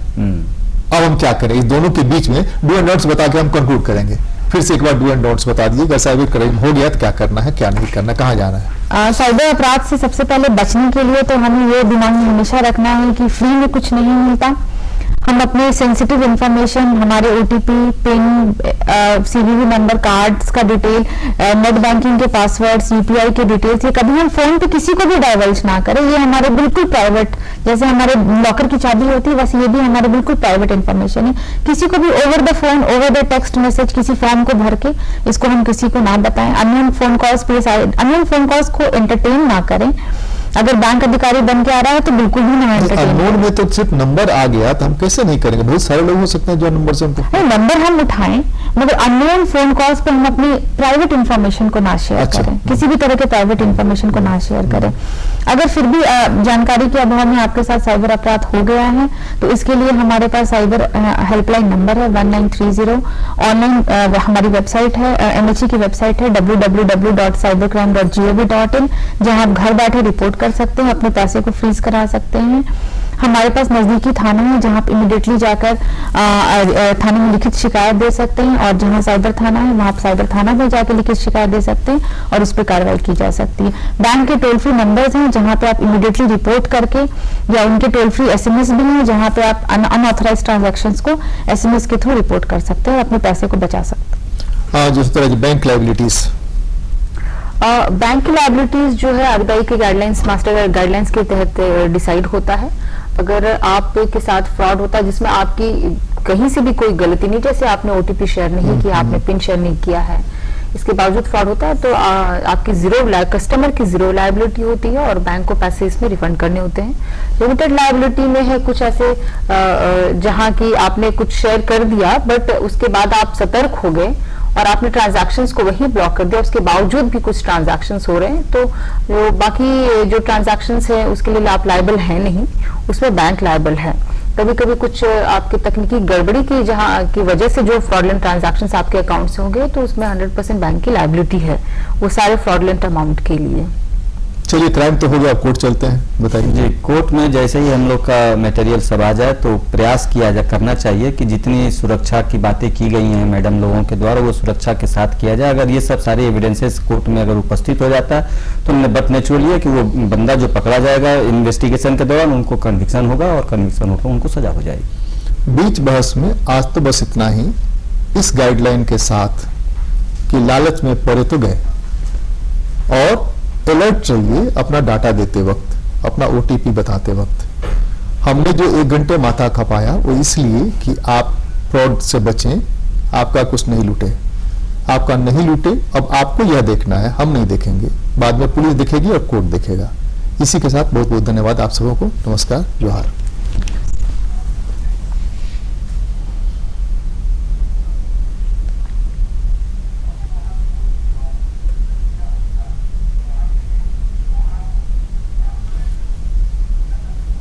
अब हम क्या करें? इस दोनों के बीच में डू एंड डोंट्स बता के हम कंक्लूड करेंगे। फिर से एक बार डू एंड डोंट्स बता दीजिए, अगर साइबर क्राइम हो गया तो क्या करना है, क्या नहीं करना, कहाँ जाना है? साइबर अपराध से सबसे पहले बचने के लिए तो हमें ये दिमाग में हमेशा रखना है कि फ्री में कुछ नहीं मिलता। हम अपने सेंसिटिव इंफॉर्मेशन, हमारे OTP, pin, CVV number, cards का डिटेल, नेट बैंकिंग के पासवर्ड्स, UPI के डिटेल्स, ये कभी हम फोन पे किसी को भी डाइवल्ज ना करें। ये हमारे बिल्कुल प्राइवेट, जैसे हमारे लॉकर की चाबी होती है वैसे ये भी हमारे बिल्कुल प्राइवेट इंफॉर्मेशन है। किसी को भी over the phone, over the text message, किसी फॉर्म को भर के इसको हम किसी को ना बताएं। अननोन फोन कॉल्स को एंटरटेन ना करें। अगर बैंक अधिकारी बन के आ रहा है तो बिल्कुल भी ना एंटरटेन। अननोन में तो सिर्फ नंबर आ गया तो हम कैसे नहीं करेंगे? बहुत सारे लोग हो सकते हैं जो नंबर से हमको नंबर हम उठाएं, मगर अननोन फोन कॉल्स पे हम अपनी प्राइवेट इंफॉर्मेशन को ना शेयर अच्छा। करें। किसी भी तरह के प्राइवेट इंफॉर्मेशन को ना शेयर करें। अगर फिर भी जानकारी के अभाव में आपके साथ साइबर अपराध हो गया है तो इसके लिए हमारे पास साइबर हेल्पलाइन नंबर है 1930। ऑनलाइन हमारी वेबसाइट है, MHE की वेबसाइट है www.cybercrime.gov.in, जहां आप घर बैठे रिपोर्ट कर सकते हैं, अपने पैसे को फ्रीज करा सकते हैं। हमारे पास नजदीकी थाना है जहां आप इमीडिएटली जाकर थाने में लिखित शिकायत दे सकते हैं, और जहां साइबर थाना है वहां आप साइबर थाना में जाकर लिखित शिकायत दे सकते हैं और उस पर कार्रवाई की जा सकती है। बैंक के टोल फ्री नंबर्स हैं जहां पे आप इमीडिएटली रिपोर्ट करके, या उनके टोल फ्री SMS भी हैं जहां पे आप अनऑथराइज्ड ट्रांजैक्शंस को SMS के थ्रू रिपोर्ट कर सकते हैं और अपने पैसे को बचा सकते हैं। जिस तरह बैंक लाइबिलिटीज, बैंक की लायबिलिटीज जो है RBI के गाइडलाइंस, मास्टर गाइडलाइंस के तहत डिसाइड होता है। अगर आप के साथ फ्रॉड होता है जिसमें आपकी कहीं से भी कोई गलती नहीं, जैसे आपने OTP शेयर नहीं किया, आपने पिन शेयर नहीं किया है, इसके बावजूद फ्रॉड होता है तो आपकी कस्टमर की जीरो लायबिलिटी होती है और बैंक को पैसे इसमें रिफंड करने होते हैं। लिमिटेड लायबिलिटी में है कुछ ऐसे जहां की आपने कुछ शेयर कर दिया बट उसके बाद आप सतर्क हो गए और आपने ट्रांजैक्शंस को वही ब्लॉक कर दिया, उसके बावजूद भी कुछ ट्रांजैक्शंस हो रहे हैं तो जो बाकी जो ट्रांजैक्शंस है उसके लिए आप लायबल है नहीं, उसमें बैंक लायबल है। कभी कभी कुछ आपकी तकनीकी गड़बड़ी की जहां की वजह से जो फ्रॉडलेंट ट्रांजैक्शंस आपके अकाउंट से होंगे तो उसमें 100% बैंक की लायबिलिटी है वो सारे फ्रॉडलेंट अमाउंट के लिए। चलिए क्राइम तो हो गया, कोर्ट चलते हैं, बताइए। जी, कोर्ट में जैसे ही हम लोग का मटेरियल सब आ जाए तो प्रयास करना चाहिए कि जितनी सुरक्षा की बातें की गई हैं मैडम लोगों के द्वारा वो सुरक्षा के साथ किया जाए। अगर ये सब सारे एविडेंसेस कोर्ट में अगर उपस्थित हो जाता है तो बट नेचुरली है कि वो बंदा जो पकड़ा जाएगा इन्वेस्टिगेशन के दौरान उनको कन्विक्शन होगा और कन्विक्शन होकर उनको सजा हो जाएगी। बीच बहस में आज तो बस इतना ही, इस गाइडलाइन के साथ कि लालच में पड़े तो गए और अलर्ट रहिए अपना डाटा देते वक्त, अपना OTP बताते वक्त। हमने जो 1 घंटे माथा खपाया वो इसलिए कि आप फ्रॉड से बचें, आपका कुछ नहीं लूटे, आपका नहीं लूटे। अब आपको यह देखना है, हम नहीं देखेंगे, बाद में पुलिस देखेगी और कोर्ट देखेगा। इसी के साथ बहुत बहुत धन्यवाद आप सबों को। नमस्कार, जोहार।